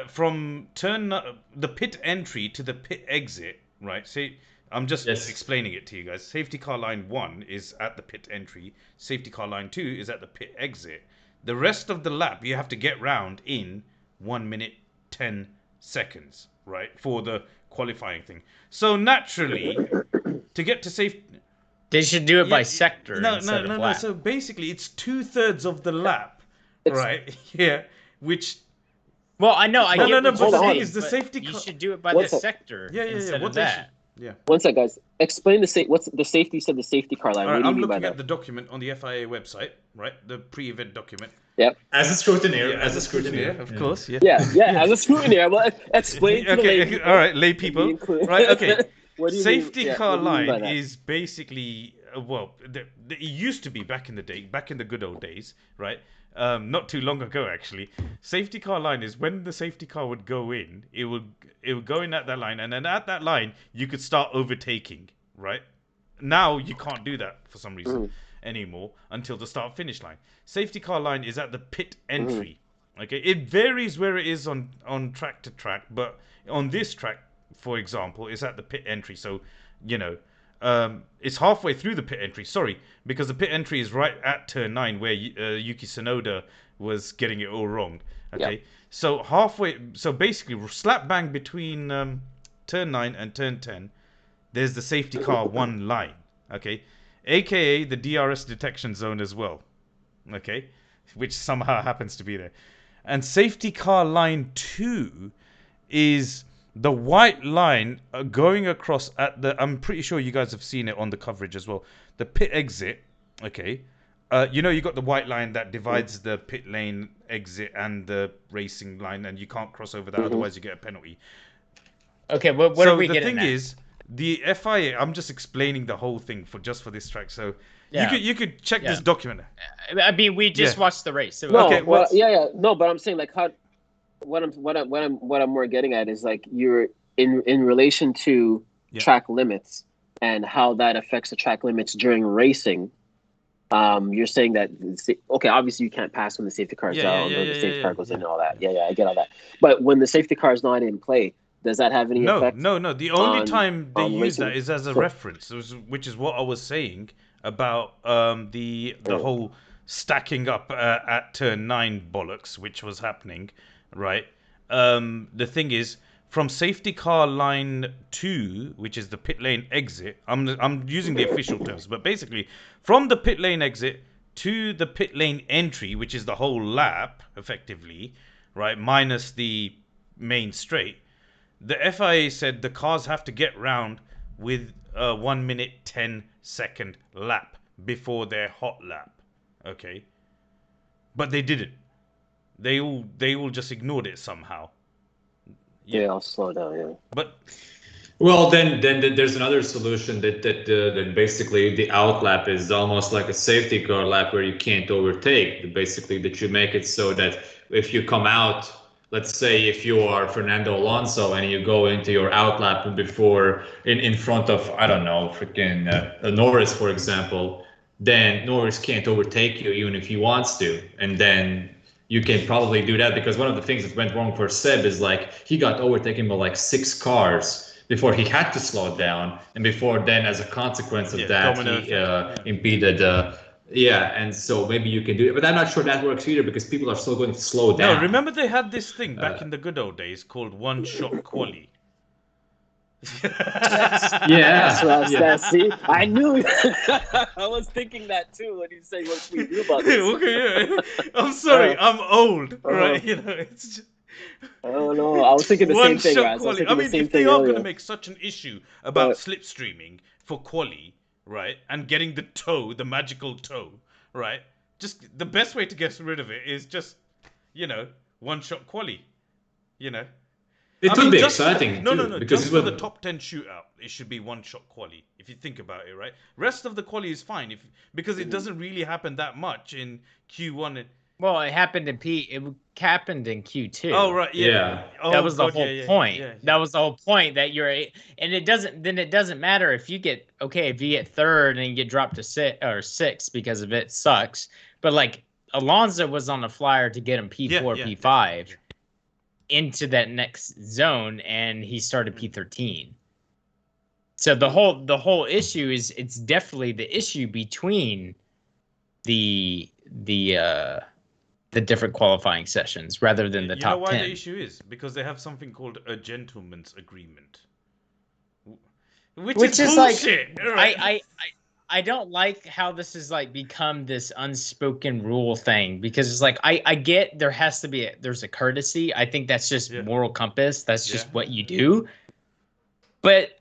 from the pit entry to the pit exit, right? See, I'm just explaining it to you guys. Safety car line 1 is at the pit entry. Safety car line 2 is at the pit exit. The rest of the lap you have to get round in 1 minute 10 seconds, right, for the qualifying thing. So naturally, to get to safety, they should do it by sector. No. So basically, it's 2/3 of the lap, right? Yeah, which. Well, I know. No. But the thing is, the safety. You should do it by the sector. Instead of that. Yeah. One sec, guys. Explain what's the safety? You said the safety car line. All right, what do you I'm mean looking by at the document on the FIA website, right? The pre-event document. Yep. As a scrutineer, of course. Yeah. Yeah. As a scrutineer, well, explain to the lay people. All right, lay people. Right. Okay. What do you Safety mean? car What do you mean by line that? is basically it used to be back in the day, back in the good old days, right? Not too long ago, actually. Safety car line is when the safety car would go in, it would go in at that line, and then at that line you could start overtaking, right? Now you can't do that for some reason anymore until the start finish line. Safety car line is at the pit entry. Okay, it varies where it is on track to track, but on this track, for example, it's at the pit entry. So it's halfway through the pit entry. Sorry, because the pit entry is right at turn 9 where Yuki Tsunoda was getting it all wrong. Okay, so basically slap bang between turn 9 and turn 10, there's the safety car 1 line. Okay, aka the DRS detection zone as well. Okay, which somehow happens to be there. And safety car line 2 is the white line going across at the, I'm pretty sure you guys have seen it on the coverage as well, the pit exit. Okay, you got the white line that divides the pit lane exit and the racing line, and you can't cross over that, otherwise you get a penalty. Okay, what are we getting at? So the thing is, the FIA, I'm just explaining the whole thing for this track, so you could check this document. I mean, we just watched the race. So no, okay, no, but I'm saying like how. What I'm more getting at is like you're in relation to track limits and how that affects the track limits during racing. You're saying that okay, obviously you can't pass when the safety car's out, or the safety car goes in and all that. Yeah, I get all that. But when the safety car is not in play, does that have any effect? No. The only time they use that is as a reference, which is what I was saying about the whole stacking up at turn 9 bollocks, which was happening, right? The thing is, from safety car line 2, which is the pit lane exit, I'm using the official terms, but basically from the pit lane exit to the pit lane entry, which is the whole lap, effectively, right, minus the main straight, the FIA said the cars have to get round with a 1 minute 10 second lap before their hot lap. Okay, but they didn't. They all just ignored it somehow. Yeah, I'll slow down. Yeah, but well, then there's another solution that basically the out lap is almost like a safety car lap where you can't overtake. Basically, that you make it so that if you come out, let's say if you are Fernando Alonso and you go into your out lap before in front of, I don't know, freaking Norris, for example, then Norris can't overtake you even if he wants to, and then you can probably do that, because one of the things that went wrong for Seb is like he got overtaken by like 6 cars before he had to slow down, and before then, as a consequence of that, he impeded. And so maybe you can do it, but I'm not sure that works either, because people are still going to slow down. No, remember they had this thing back in the good old days called one-shot quali. See, I knew. I was thinking that too when you say what we do about this. Okay, I'm sorry, I'm old, right? You know, it's just... I don't know. I was thinking the same thing, guys. I mean, if they are going to make such an issue about slipstreaming for quali, right, and getting the toe, the magical toe, right, just the best way to get rid of it is just, you know, one-shot quali, you know. It would be exciting. No. Because just for the top 10 shootout, it should be one-shot quali. If you think about it, right? Rest of the quali is fine because it doesn't really happen that much in Q1. Well, it happened in It happened in Q2. Oh right, yeah. That was the whole point. Yeah. That was the whole point, that you're, and it doesn't matter if you get third and you get dropped to 6 because of it, sucks. But like Alonso was on the flyer to get him P4, P5. Yeah. Into that next zone, and he started P13. So the whole issue is, it's definitely the issue between the different qualifying sessions rather than the top 10. You know why 10. The issue is? Because they have something called a gentleman's agreement, which is bullshit. Like, I don't like how this has like become this unspoken rule thing, because it's like I get there has to be there's a courtesy. I think that's just moral compass. That's just what you do. But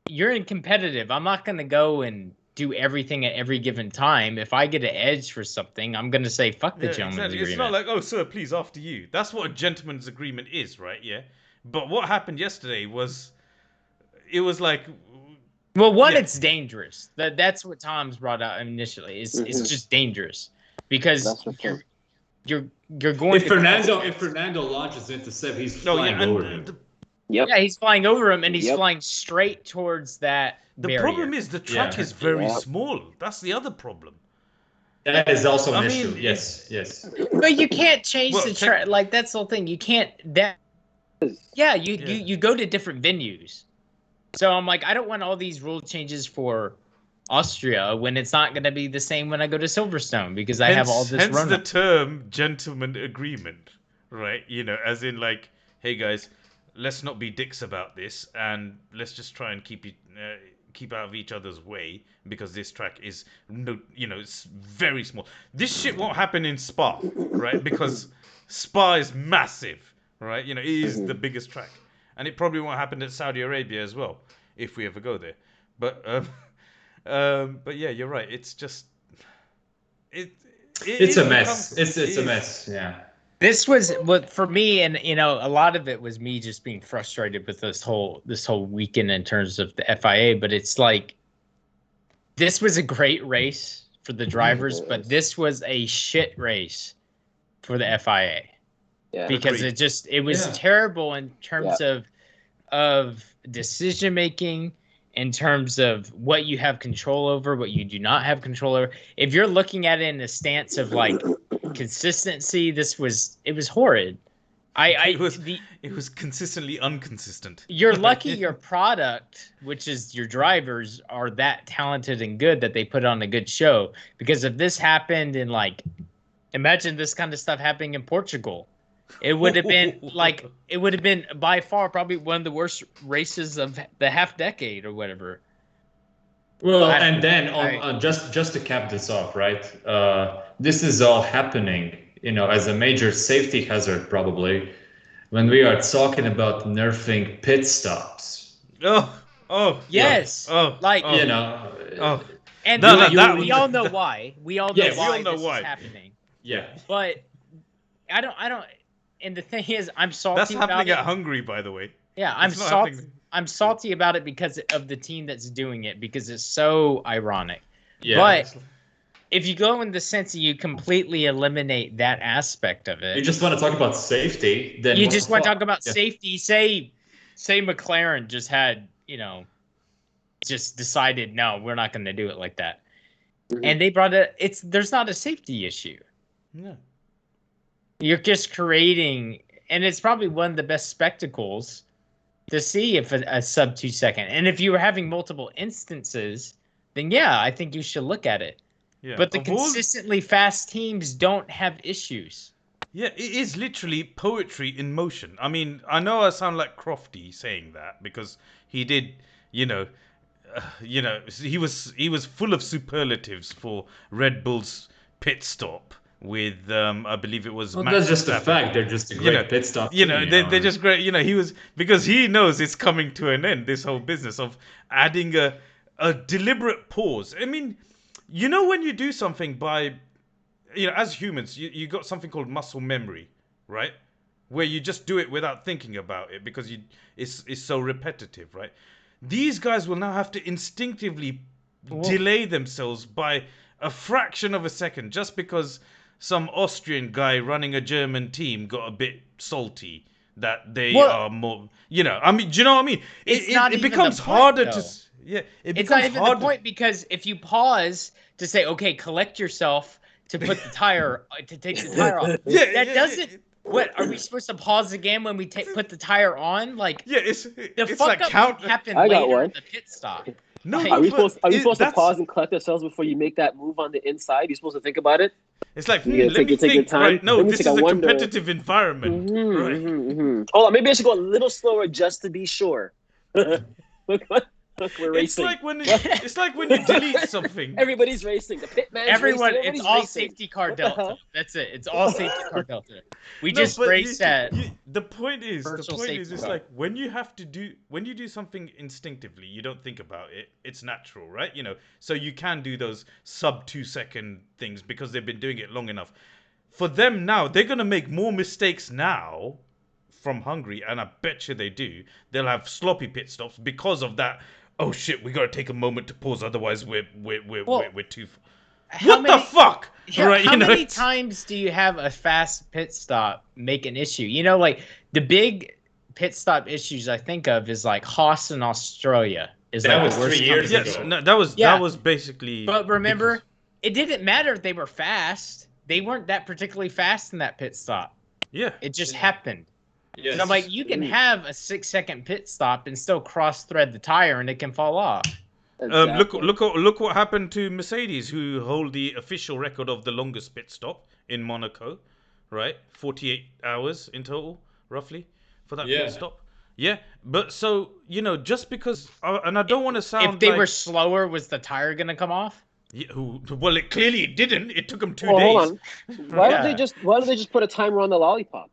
you're in competitive. I'm not going to go and do everything at every given time. If I get an edge for something, I'm going to say fuck the gentleman's agreement. It's not like, oh sir, please, after you. That's what a gentleman's agreement is, right? Yeah. But what happened yesterday was, it was like, well, it's dangerous. That's what Tom's brought out initially. It's just dangerous, because you're going. If Fernando launches into Seb, he's flying over him. Yeah, he's flying over him, and he's flying straight towards that. The problem is the track is very small. That's the other problem. That is also an issue. Yes. But you can't change the track. Like, that's the whole thing. You can't. You go to different venues. So I'm like, I don't want all these rule changes for Austria when it's not going to be the same when I go to Silverstone, because I have all this run. Hence the term gentleman agreement, right? You know, as in like, hey guys, let's not be dicks about this, and let's just try and keep out of each other's way, because this track is, it's very small. This shit won't happen in Spa, right? Because Spa is massive, right? You know, it is the biggest track. And it probably won't happen at Saudi Arabia as well, if we ever go there. But yeah, you're right. It's just it's a mess. It's a mess. Yeah. This was what for me, and a lot of it was me just being frustrated with this whole weekend in terms of the FIA. But it's like, this was a great race for the drivers, but this was a shit race for the FIA. Yeah, because it was terrible in terms of decision making. in terms of what you have control over, what you do not have control over. If you're looking at it in the stance of like consistency, it was horrid. It was consistently inconsistent. You're lucky your product, which is your drivers, are that talented and good that they put on a good show. Because if this happened in like, imagine this kind of stuff happening in Portugal, it would have been by far probably one of the worst races of the half decade or whatever. Well, and then just to cap this off, right? This is all happening, as a major safety hazard probably, when we are talking about nerfing pit stops. Oh, yes. Yeah. And we all know why. We all know why this is happening. Yeah. But I don't. And the thing is, I'm salty. That's happening about at Hungary, by the way. Yeah, I'm salty. I'm salty about it because of the team that's doing it, because it's so ironic. Yeah. But if you go in the sense that you completely eliminate that aspect of it, you just want to talk about safety. Then you just want to talk about safety. Say McLaren just had, just decided, no, we're not going to do it like that, and they brought there's not a safety issue. No. You're just creating, and it's probably one of the best spectacles to see if a sub 2 second. And if you were having multiple instances, then yeah, I think you should look at it. Yeah. But the consistently fast teams don't have issues. Yeah, it is literally poetry in motion. I mean, I know I sound like Crofty saying that because he did, he was full of superlatives for Red Bull's pit stop. With I believe it was. Well, that's just a fact. They're just a great pit stop. They're just great. He was, because he knows it's coming to an end. This whole business of adding a deliberate pause. I mean, when you do something by, as humans, you got something called muscle memory, right? Where you just do it without thinking about it because it's so repetitive, right? These guys will now have to instinctively delay themselves by a fraction of a second just because some Austrian guy running a German team got a bit salty that they are more, I mean, do you know what I mean? It becomes harder to, it's not even the point, because if you pause to say, okay, collect yourself to put the tire, to take the tire off, that doesn't, what, are we supposed to pause again when we put the tire on? Like, it's fuck like up happened later in the pit stop. No, are we supposed to pause and collect ourselves before you make that move on the inside? You're supposed to think about it. It's like, let me think. Right? No, this is a competitive environment. Right? Oh, maybe I should go a little slower just to be sure. Look, we're racing. It's like when you delete something. Everybody's racing. The pit man's everyone, racing. It's all safety car delta. That's it. It's all safety car delta. We just race at. The point is, it's like when you do something instinctively, you don't think about it. It's natural, right? So you can do those sub 2 second things because they've been doing it long enough. For them now, they're gonna make more mistakes now from Hungary, and I bet you they do. They'll have sloppy pit stops because of that. Oh shit, we gotta take a moment to pause, otherwise we're too. What the fuck? Right? How many times do you have a fast pit stop make an issue? Like the big pit stop issues I think of is like Haas in Australia. That was 3 years ago. Yes, no, that was basically. But remember, it didn't matter if they were fast. They weren't that particularly fast in that pit stop. Yeah, it just happened. Yes. And I'm like, you can have a 6 second pit stop and still cross thread the tire and it can fall off. Exactly. Look what happened to Mercedes, who hold the official record of the longest pit stop in Monaco, right? 48 hours in total, roughly, for that pit stop. Yeah, but so, just because, and I don't want to sound if they were slower, was the tire going to come off? Yeah, well, it clearly didn't. It took them 2 days. Hold on. Why don't they just put a timer on the lollipop?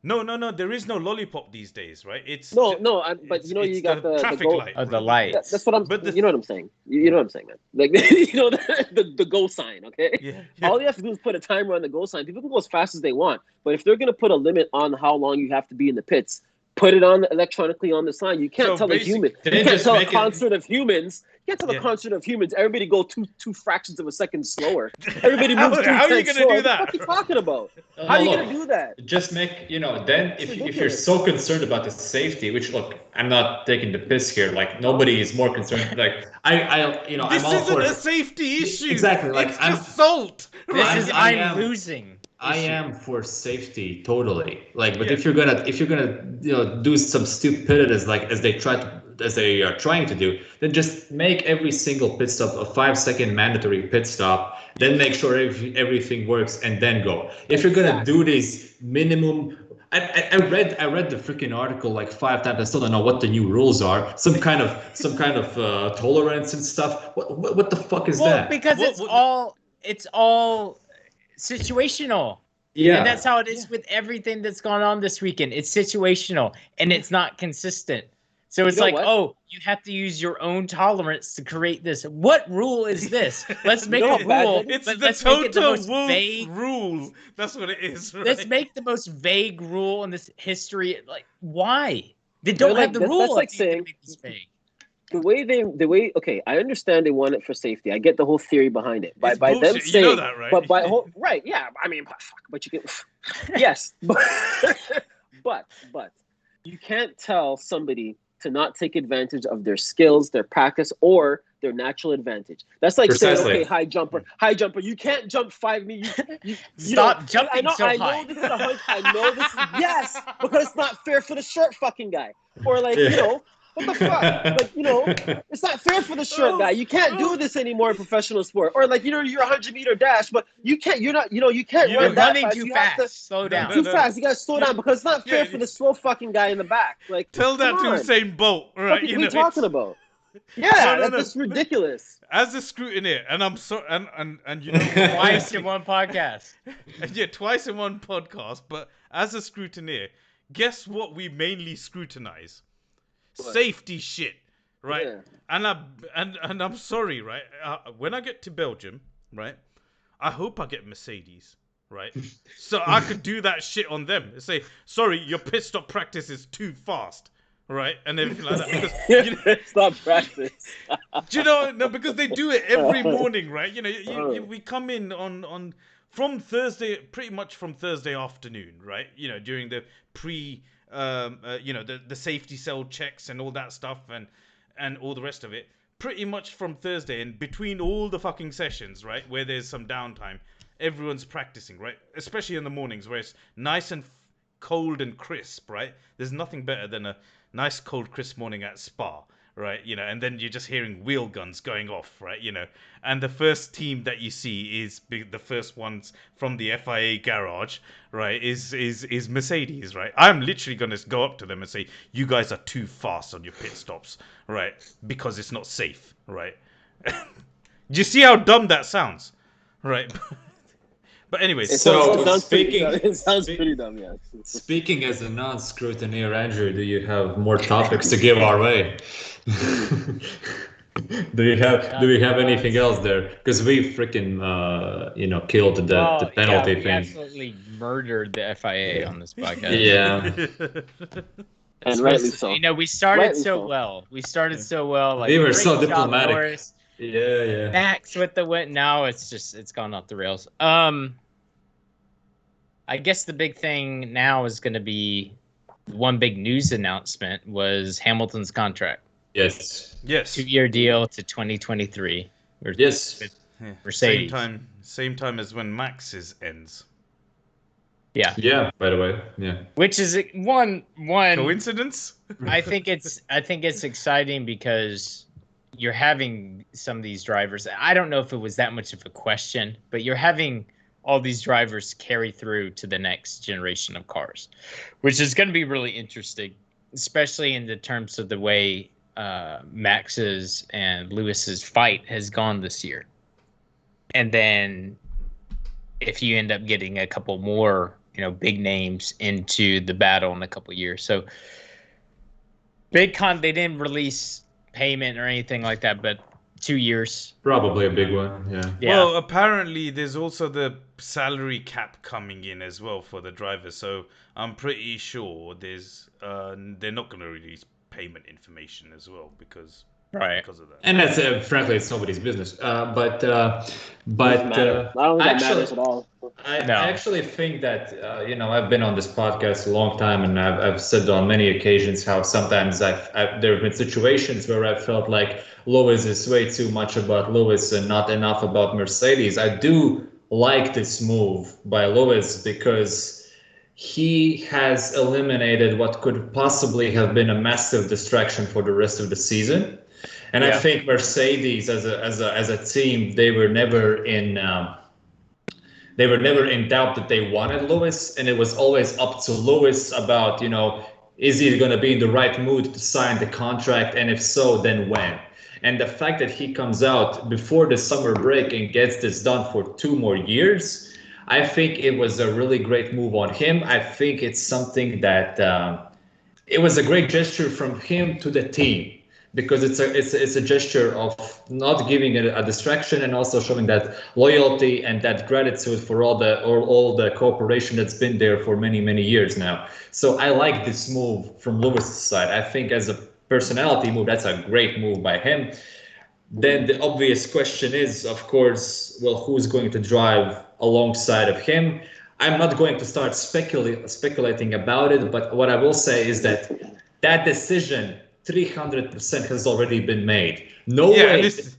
No. There is no lollipop these days, right? But you got the traffic light. Oh, the lights. That's what I'm. You know what I'm saying. You know what I'm saying, man. Like the go sign. Okay. Yeah. All you have to do is put a timer on the go sign. People can go as fast as they want, but if they're gonna put a limit on how long you have to be in the pits, put it on electronically on the sign. You can't tell a human. You can't tell a concert of humans. can't tell a concert of humans everybody go two fractions of a second slower. Everybody How moves are you 2/10 gonna do slower. that? What the fuck are you talking about? How are you gonna do that? Just make, then if you're so concerned about the safety, which look, I'm not taking the piss here. Like nobody is more concerned. Like This I'm all isn't for a safety issue. Exactly. Like it's just salt. I'm losing. I am for safety totally. Like, but if you're gonna do some stupidities like as they are trying to do, then just make every single pit stop a 5-second mandatory pit stop. Then make sure everything works and then go. If you're gonna do these minimum. I read the freaking article like 5 times. I still don't know what the new rules are. Some kind of tolerance and stuff. What the fuck is that? Because it's all situational. Yeah. And that's how it is with everything that's gone on this weekend. It's situational and it's not consistent. So it's you have to use your own tolerance to create this. What rule is this? Let's make a rule. It's the total wolf rule. That's what it is. Right? Let's make the most vague rule in this history. Like, why? They don't have the rule. That's like saying the way. Okay, I understand they want it for safety. I get the whole theory behind it. By them saying, you know that, right? Right? Yeah. I mean, but you can. Yes, but you can't tell somebody to not take advantage of their skills, their practice, or their natural advantage. That's like saying, okay, high jumper, you can't jump 5 meters. Stop jumping so high. I know this is a hunch. I know this is yes, because it's not fair for the short fucking guy. Or like, what the fuck? Like, it's not fair for the short guy. You can't do this anymore in professional sport. Or like, you're 100-meter dash, but you can't. You can't run that running fast. too fast. Slow down. Too fast. You gotta slow down because it's not fair for the slow fucking guy in the back. Like, tell that to Usain Bolt, right? What are you talking about? Yeah, that's ridiculous. As a scrutineer, and I'm so and twice in one podcast. Yeah, twice in one podcast. But as a scrutineer, guess what we mainly scrutinize? Safety shit, right? Yeah. And I'm sorry, right? When I get to Belgium, right? I hope I get Mercedes, right? So I could do that shit on them. Say, sorry, your pit stop practice is too fast, right? And everything like that. Because, it's not practice. Do you know? No, because they do it every morning, right? We come in on from Thursday, pretty much from Thursday afternoon, right? During the the safety cell checks and all that stuff and all the rest of it, pretty much from Thursday and between all the fucking sessions, right, where there's some downtime, everyone's practicing, right? Especially in the mornings where it's nice and cold and crisp, right? There's nothing better than a nice cold crisp morning at Spa, right? And then you're just hearing wheel guns going off, right? And the first team that you see is the first ones from the FIA garage, right? Is Mercedes, right? I'm literally going to go up to them and say, you guys are too fast on your pit stops, right? Because it's not safe, right? Do you see how dumb that sounds, right? But anyways, it sounds pretty dumb, yes. Speaking as a non-scrutineer, Andrew, do you have more topics to give our way? Do we have anything else there? Because we freaking killed the penalty thing. Absolutely murdered the FIA on this podcast. Yeah. And rightly so. We started so well. We started so well. Like, we were so diplomatic. Norris. Yeah. Max with the win. Now it's gone off the rails. I guess the big thing now is going to be one big news announcement was Hamilton's contract. Yes. 2-year deal to 2023. Yes. Mercedes. Same time as when Max's ends. Yeah. Yeah. By the way. Yeah. Which is one coincidence? I think it's exciting because you're having some of these drivers. I don't know if it was that much of a question, but you're having all these drivers carry through to the next generation of cars, which is going to be really interesting, especially in the terms of the way Max's and Lewis's fight has gone this year. And then if you end up getting a couple more, big names into the battle in a couple years. So they didn't release payment or anything like that, but 2 years. Probably a big one, yeah. Well, apparently there's also the salary cap coming in as well for the drivers. So I'm pretty sure they're not going to release payment information as well because Right. because of that. And that's frankly, it's nobody's business. But Doesn't matter. I don't think that matters at all. I No. actually think that I've been on this podcast a long time, and I've said on many occasions how sometimes there have been situations where I felt like Lewis is way too much about Lewis and not enough about Mercedes. I do like this move by Lewis because he has eliminated what could possibly have been a massive distraction for the rest of the season. And I think Mercedes as a team, they were never in doubt that they wanted Lewis, and it was always up to Lewis about, is he going to be in the right mood to sign the contract, and if so, then when? And the fact that he comes out before the summer break and gets this done for 2 more years, I think it was a really great move on him. I think it's something that it was a great gesture from him to the team, because it's a gesture of not giving it a distraction and also showing that loyalty and that gratitude for all the cooperation that's been there for many years now. So I like this move from Lewis' side. I think as a personality move, that's a great move by him. Then the obvious question is, of course, well, who's going to drive alongside of him? I'm not going to start speculating about it, but what I will say is that decision 300% has already been made. No way has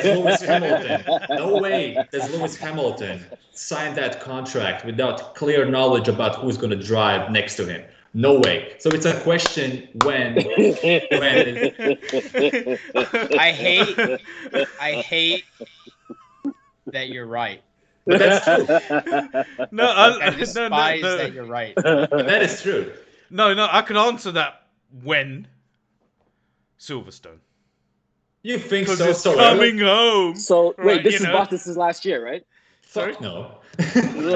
Lewis Hamilton. No way does Lewis Hamilton sign that contract without clear knowledge about who's going to drive next to him. No way. So it's a question when. I hate that you're right. But that's true. I despise that you're right. But that is true. No, I can answer that when Silverstone. You think so? Because it's coming home. So wait, this is Bottas's last year, right? Sorry? No.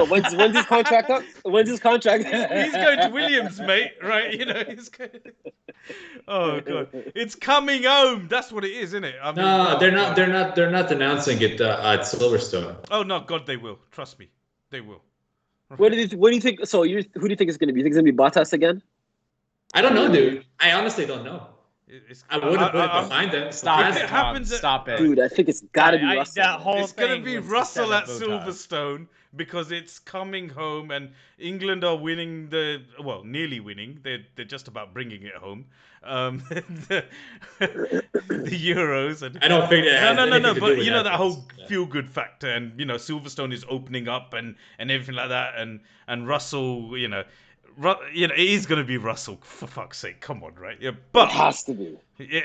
When's his contract up? When's his contract? He's going to Williams, mate. Right? He's going. Oh god, it's coming home. That's what it is, isn't it? I mean, no, they're not announcing it at Silverstone. Oh no, God, they will. Trust me, they will. What do you think? So who do you think it's going to be? You think it's going to be Bottas again? I don't know, dude. I honestly don't know. I wouldn't put it behind them. Stop it. Dude, I think it's got to be Russell. It's going to be Russell at Silverstone because it's coming home and England are winning nearly winning. They're just about bringing it home. The Euros. And, I don't think that. No. But that whole feel-good factor, and Silverstone is opening up and everything like that, and Russell, it is going to be Russell, for fuck's sake. Come on, right? Yeah, but it has to be. Yeah,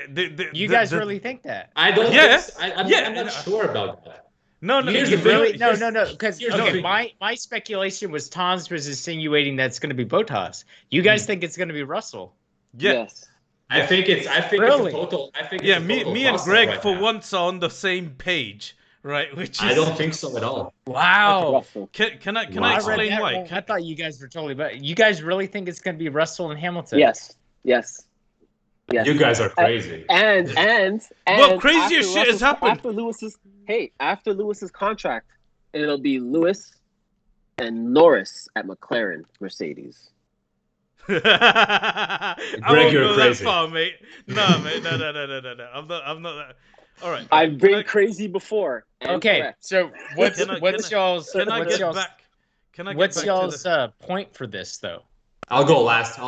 you guys really think that? I don't. Yeah, I'm not sure about that. No. Because my speculation was Tom's was insinuating that it's going to be Bottas. You guys think it's going to be Russell? Yeah. Yes. I think it's really? It's a total. I think. Yeah, me and Greg right for now. Once are on the same page. Right, which is... I don't think so at all. Wow. Can I explain why? I thought you guys were totally, but you guys really think it's going to be Russell and Hamilton? Yes. You guys are crazy. And well, craziest shit has happened after Lewis's contract, it'll be Lewis and Norris at McLaren Mercedes. Greg, you're crazy. That far, mate. No, mate. No. I'm not that. All right. I've been crazy before. Okay, correct. So what's y'all's point for this though? I'll go last.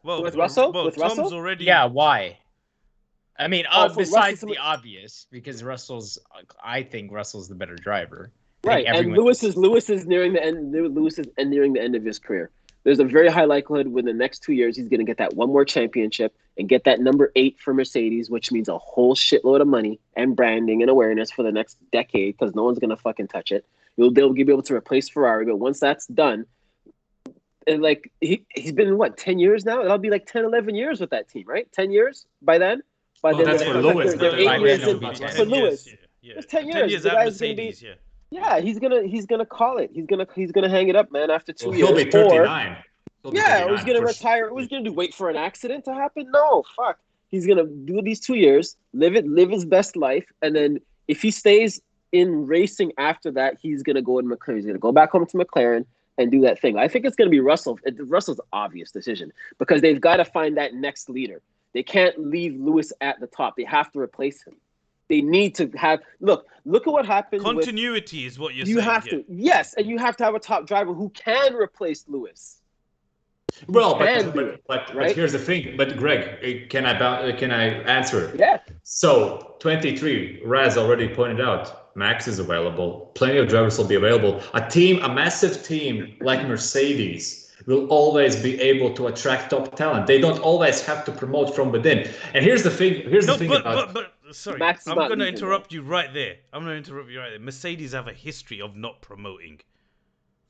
Well, with Russell? Tom's Russell? already. Yeah, why? I mean, besides the obvious, because I think Russell's the better driver. Right, and Lewis is nearing the end. Lewis is nearing the end of his career. There's a very high likelihood within the next 2 years he's going to get that one more championship and get that number 8 for Mercedes, which means a whole shitload of money and branding and awareness for the next decade because no one's going to fucking touch it. They'll be able to replace Ferrari, but once that's done, and like he's been in 10 years now? It'll be like 10, 11 years with that team, right? 10 years by then? That's for Lewis. They're 8 years for Lewis. Yeah. It's 10 years. 10 years at Mercedes, Yeah, he's gonna call it. He's gonna hang it up, man. After 2 years, he'll be 39. He's gonna retire. What was he gonna do? Wait for an accident to happen? No, fuck. He's gonna do these 2 years, live his best life, and then if he stays in racing after that, he's gonna go in McLaren. He's gonna go back home to McLaren and do that thing. I think it's gonna be Russell. Russell's obvious decision because they've got to find that next leader. They can't leave Lewis at the top. They have to replace him. They need to have look at what happened. Continuity is what you're saying. You have to, yes, and you have to have a top driver who can replace Lewis. Well, but here's the thing. But Greg, can I answer? Yeah. So 23, Raz already pointed out, Max is available. Plenty of drivers will be available. A massive team like Mercedes will always be able to attract top talent. They don't always have to promote from within. And here's the thing. Sorry, Max I'm going to interrupt you right there. Mercedes have a history of not promoting.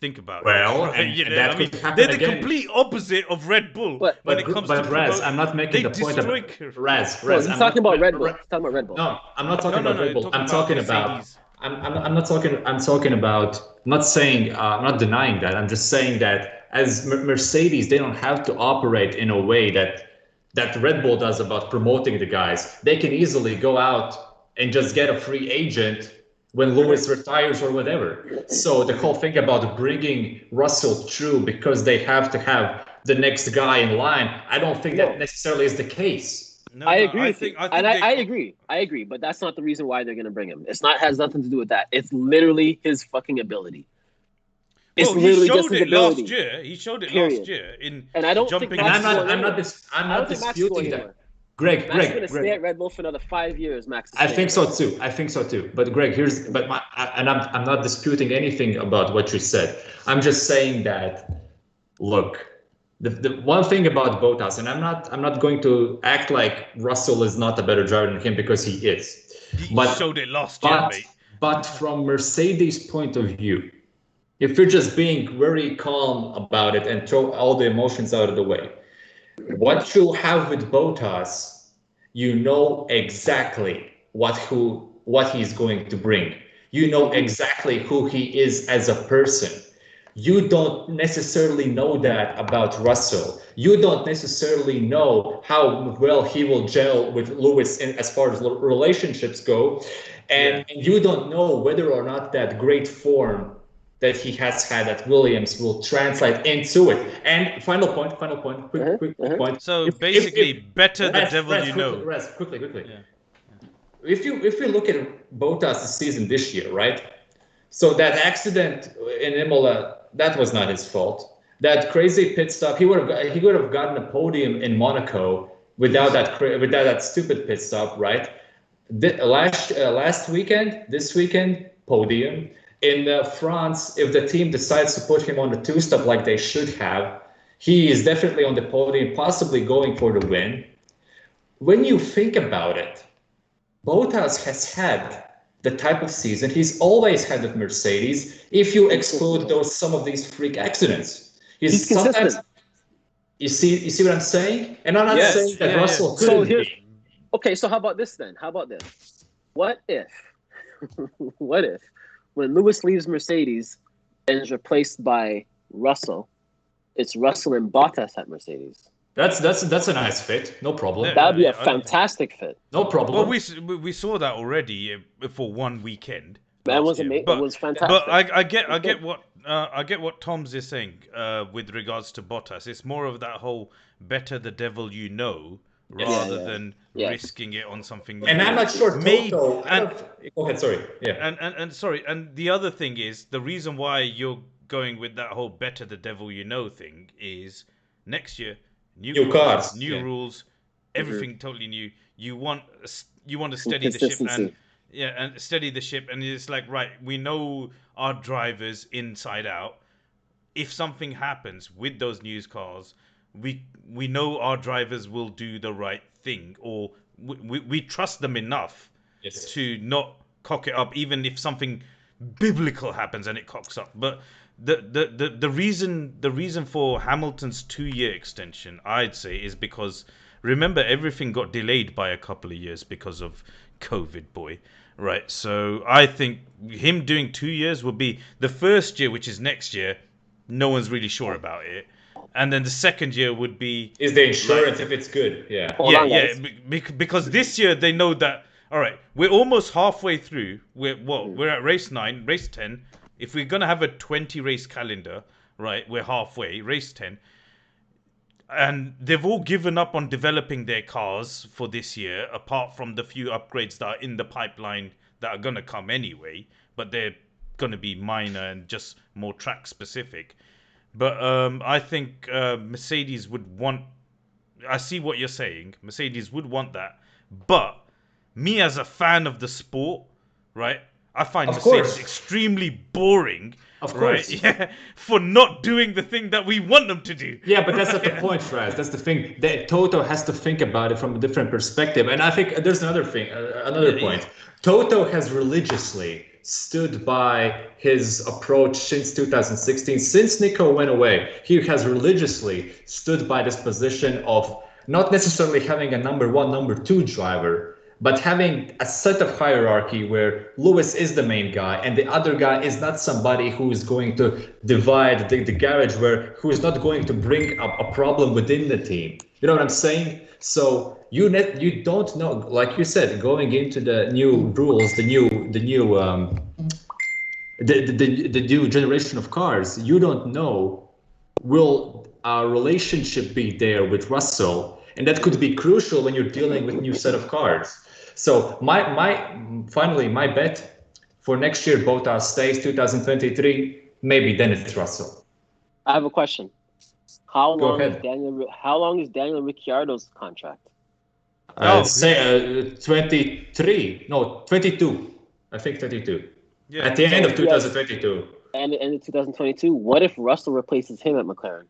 Think about it. Well, they're the complete opposite of Red Bull when it comes to Raz, I'm not making the point of Raz. He's talking about Red Bull. He's talking about Red Bull. No, I'm not talking about Red Bull. I'm talking about. I'm talking about. I'm not saying. I'm not denying that. I'm just saying that as Mercedes, they don't have to operate in a way that Red Bull does about promoting the guys. They can easily go out and just get a free agent when Lewis retires or whatever. So the whole thing about bringing Russell through because they have to have the next guy in line, I don't think that necessarily is the case. I agree. I agree, but that's not the reason why they're going to bring him. Has nothing to do with that. It's literally his fucking ability. Well, he showed it last year. He showed it last year and I don't think I'm not disputing that. Greg, Max is going to stay at Red Bull for another 5 years, Max. I think so too. But Greg, I'm not disputing anything about what you said. I'm just saying that, look, the one thing about Bottas, and I'm not going to act like Russell is not a better driver than him because he is. He showed it last year, mate. But from Mercedes' point of view, if you're just being very calm about it and throw all the emotions out of the way, what you'll have with Bottas, you know exactly what he's going to bring. You know exactly who he is as a person. You don't necessarily know that about Russell. You don't necessarily know how well he will gel with Lewis as far as relationships go. And you don't know whether or not that great form that he has had at Williams will translate into it. And final point, quick point. So basically, better the devil you know. Quickly. Yeah. If you look at Bottas' season this year, right? So that accident in Imola, that was not his fault. That crazy pit stop, he would have gotten a podium in Monaco without that stupid pit stop, right? Last weekend, this weekend, podium. In France, if the team decides to put him on the two-stop like they should have, he is definitely on the podium, possibly going for the win. When you think about it, Bottas has had the type of season he's always had with Mercedes, if you exclude some of these freak accidents. He's consistent. You see what I'm saying? And I'm not saying that Russell couldn't be. Okay, so how about this then? What if when Lewis leaves Mercedes and is replaced by Russell, it's Russell and Bottas at Mercedes? That's a nice fit. No problem. That would be a fantastic fit. No problem. Well, we saw that already for one weekend. That was amazing. It was fantastic. But I get what Tom's is saying with regards to Bottas. It's more of that whole better the devil you know rather than risking it on something new. And I'm not sure Toto. Go ahead, sorry. Yeah. And sorry. And the other thing is the reason why you're going with that whole better the devil you know thing is next year new cars, new rules, everything totally new. You want to steady the ship and steady the ship, and it's like, right, we know our drivers inside out. If something happens with those new cars, we know our drivers will do the right thing, or we trust them enough to not cock it up, even if something biblical happens and it cocks up. But the reason for Hamilton's 2-year extension, I'd say, is because remember everything got delayed by a couple of years because of COVID, boy. Right, so I think him doing 2 years will be the first year, which is next year. No one's really sure about it, and then the second year would be is the insurance if it's good. Because this year they know that. All right, we're almost halfway through. We're at race 9, race 10. If we're gonna have a 20 race calendar, right, we're halfway. Race 10. And they've all given up on developing their cars for this year, apart from the few upgrades that are in the pipeline that are going to come anyway. But they're going to be minor and just more track specific. But I think Mercedes would want... I see what you're saying. Mercedes would want that. But me as a fan of the sport, right? I find Mercedes extremely boring. Of course. Right? Yeah, for not doing the thing that we want them to do. Yeah, but that's not the point, Fraz. That's the thing. Toto has to think about it from a different perspective. And I think there's another thing, another point. Toto has religiously stood by his approach since 2016. Since Nico went away, he has religiously stood by this position of not necessarily having a number one, number two driver, but having a set of hierarchy where Lewis is the main guy and the other guy is not somebody who is going to divide the garage, who is not going to bring up a problem within the team. You know what I'm saying? So you don't know, like you said, going into the new rules, the new generation of cars, you don't know, will our relationship be there with Russell? And that could be crucial when you're dealing with new set of cars. So my bet for next year, Bottas stays 2023. Maybe then it's Russell. I have a question. How long is Daniel Ricciardo's contract? Say 23. No, 22. I think 22. Yeah. At the end of 2022. And the end of 2022. What if Russell replaces him at McLaren?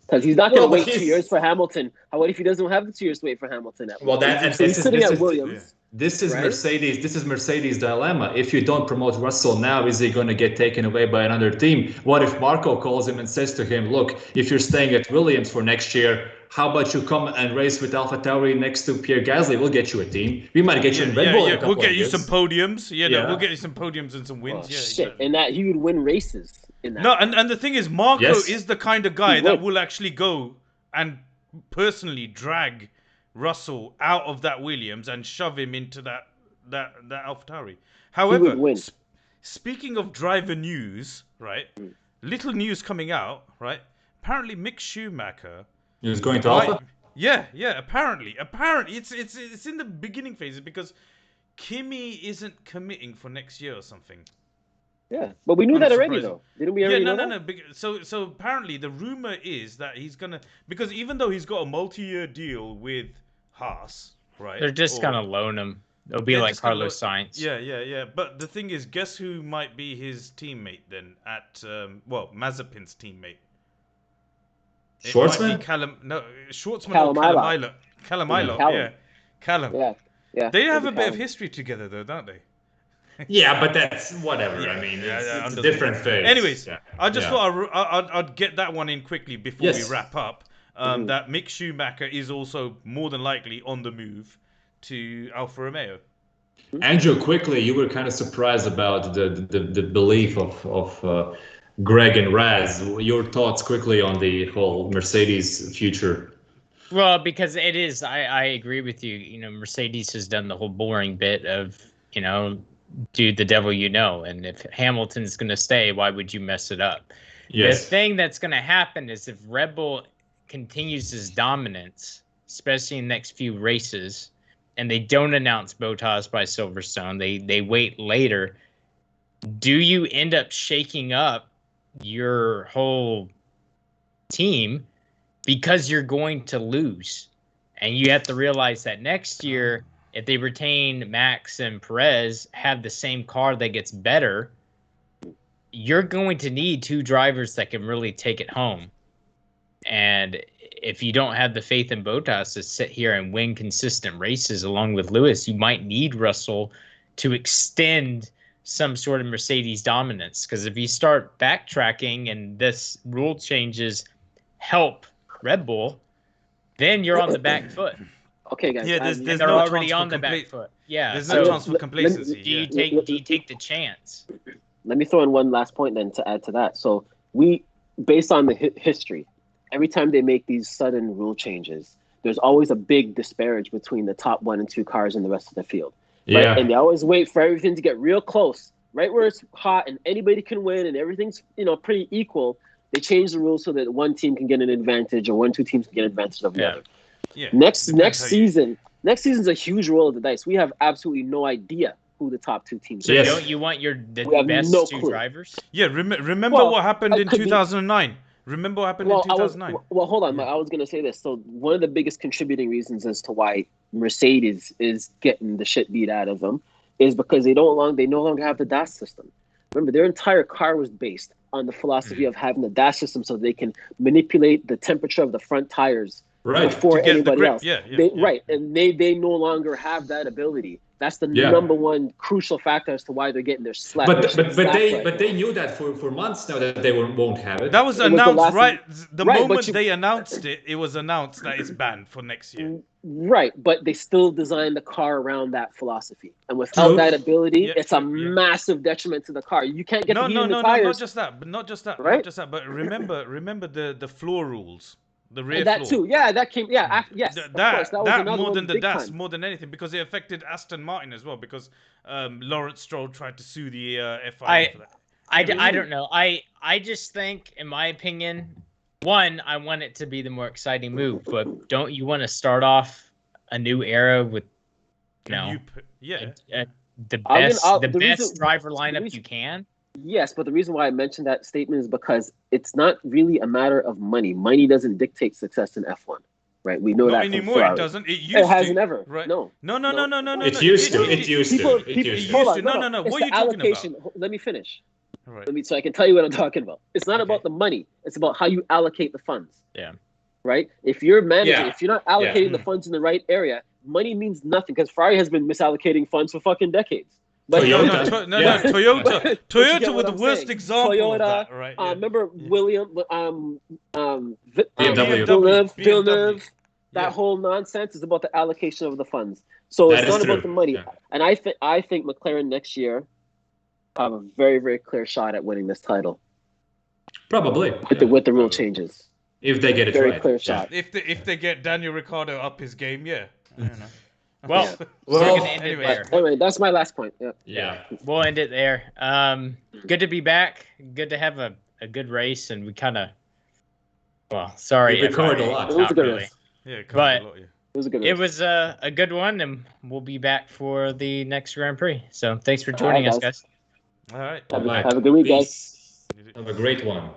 Because he's not going to wait 2 years for Hamilton. What if he doesn't have the 2 years to wait for Hamilton? He's sitting at Williams. This is right? Mercedes. This is Mercedes' dilemma. If you don't promote Russell now, is he going to get taken away by another team? What if Marco calls him and says to him, "Look, if you're staying at Williams for next year, how about you come and race with AlphaTauri next to Pierre Gasly? We'll get you a team. We might get you in Red Bull. Yeah, we'll get you some podiums. No, we'll get you some podiums and some wins. Exactly. And that he would win races." No, and the thing is, Marco is the kind of guy that will actually go and personally drag Russell out of that Williams and shove him into that AlphaTauri. However, speaking of driver news, right? Little news coming out, right? Apparently, Mick Schumacher is going to Alpha. Yeah. Apparently, it's in the beginning phases because Kimi isn't committing for next year or something. Yeah, but we knew that already, though. Didn't we already know that? No. So apparently the rumor is that he's gonna, because even though he's got a multi-year deal with Haas, right? They're just gonna loan him. It'll be like Carlos Sainz. Yeah. But the thing is, guess who might be his teammate then at Mazepin's teammate? Schwartzman? Schwartzman. Callum. Yeah. They have a bit of history together, though, don't they? Yeah, but that's whatever. I mean, it's a different phase. Anyways, I just thought I'd get that one in quickly before we wrap up. That Mick Schumacher is also more than likely on the move to Alfa Romeo. Andrew, quickly, you were kind of surprised about the belief of Greg and Raz. Your thoughts quickly on the whole Mercedes future? Well, because it is, I agree with you. You know, Mercedes has done the whole boring bit of, do the devil you know. And if Hamilton's going to stay, why would you mess it up? Yes. The thing that's going to happen is if Red Bull continues his dominance, especially in the next few races, and they don't announce Bottas by Silverstone, they wait later, do you end up shaking up your whole team because you're going to lose? And you have to realize that next year, if they retain Max and Perez, have the same car that gets better, you're going to need two drivers that can really take it home. And if you don't have the faith in Bottas to sit here and win consistent races along with Lewis, you might need Russell to extend some sort of Mercedes dominance. Because if you start backtracking and this rule changes help Red Bull, then you're on the back foot. Okay, guys. Yeah, there's they're no already on the back foot. Yeah. There's no chance for complacency. Do you take the chance? Let me throw in one last point then to add to that. So based on the history, every time they make these sudden rule changes, there's always a big disparage between the top 1 and 2 cars and the rest of the field. Right? Yeah. And they always wait for everything to get real close, right where it's hot and anybody can win and everything's pretty equal. They changed the rules so that one team can get an advantage, or two teams can get an advantage of the other. Yeah. Next season's a huge roll of the dice. We have absolutely no idea who the top two teams So are. don't you want the have best no two clue. drivers? Yeah, remember what happened in 2009? Remember what happened in 2009? Well, hold on. I was going to say this. So one of the biggest contributing reasons as to why Mercedes is getting the shit beat out of them is because they no longer have the DAS system. Remember, their entire car was based on the philosophy of having the DAS system so they can manipulate the temperature of the front tires before anybody else. Right, and they no longer have that ability. That's the number one crucial factor as to why they're getting their slap. But they knew that for months now that they won't have it. That was announced the moment they announced it. It was announced that it's banned for next year. Right, but they still designed the car around that philosophy, and without that ability, it's a massive detriment to the car. You can't get the heat in the tires. Not just that, right? Not just that, but remember the floor rules. The rear that floor. too, that came, yes. That more than the DAS, more than anything, because it affected Aston Martin as well. Because Lawrence Stroll tried to sue the FIA for that. I don't know. I just think, in my opinion, one, I want it to be the more exciting move, but don't you want to start off a new era with, the best driver lineup you can? Yes, but the reason why I mentioned that statement is because it's not really a matter of money. Money doesn't dictate success in F1, right? We know Not that anymore. It doesn't. It used to. It hasn't ever. Right? No. No. It used to. It used to. No. What are you talking about? Let me finish. Right. So I can tell you what I'm talking about. It's not about the money. It's about how you allocate the funds. Yeah. Right? If you're managing, if you're not allocating the funds in the right area, money means nothing because Ferrari has been misallocating funds for fucking decades. But Toyota were the worst example of that, right? Yeah. Remember William, BMW. Villeneuve, that whole nonsense is about the allocation of the funds. So it's not about the money. Yeah. And I think McLaren next year have a very, very clear shot at winning this title. Probably. With the rule changes. If they get it very right. Clear shot. If they get Daniel Ricciardo up his game, I don't know. Well, we're gonna end it there. Anyway, that's my last point. Yeah, we'll end it there. Good to be back. Good to have a good race, and we kind of, sorry, we covered a lot. It was a good really. race. Yeah, but a lot, it was a good race. It was a good one, and we'll be back for the next Grand Prix. So thanks for joining us, guys. All right. Have a good week, guys. Have a great one.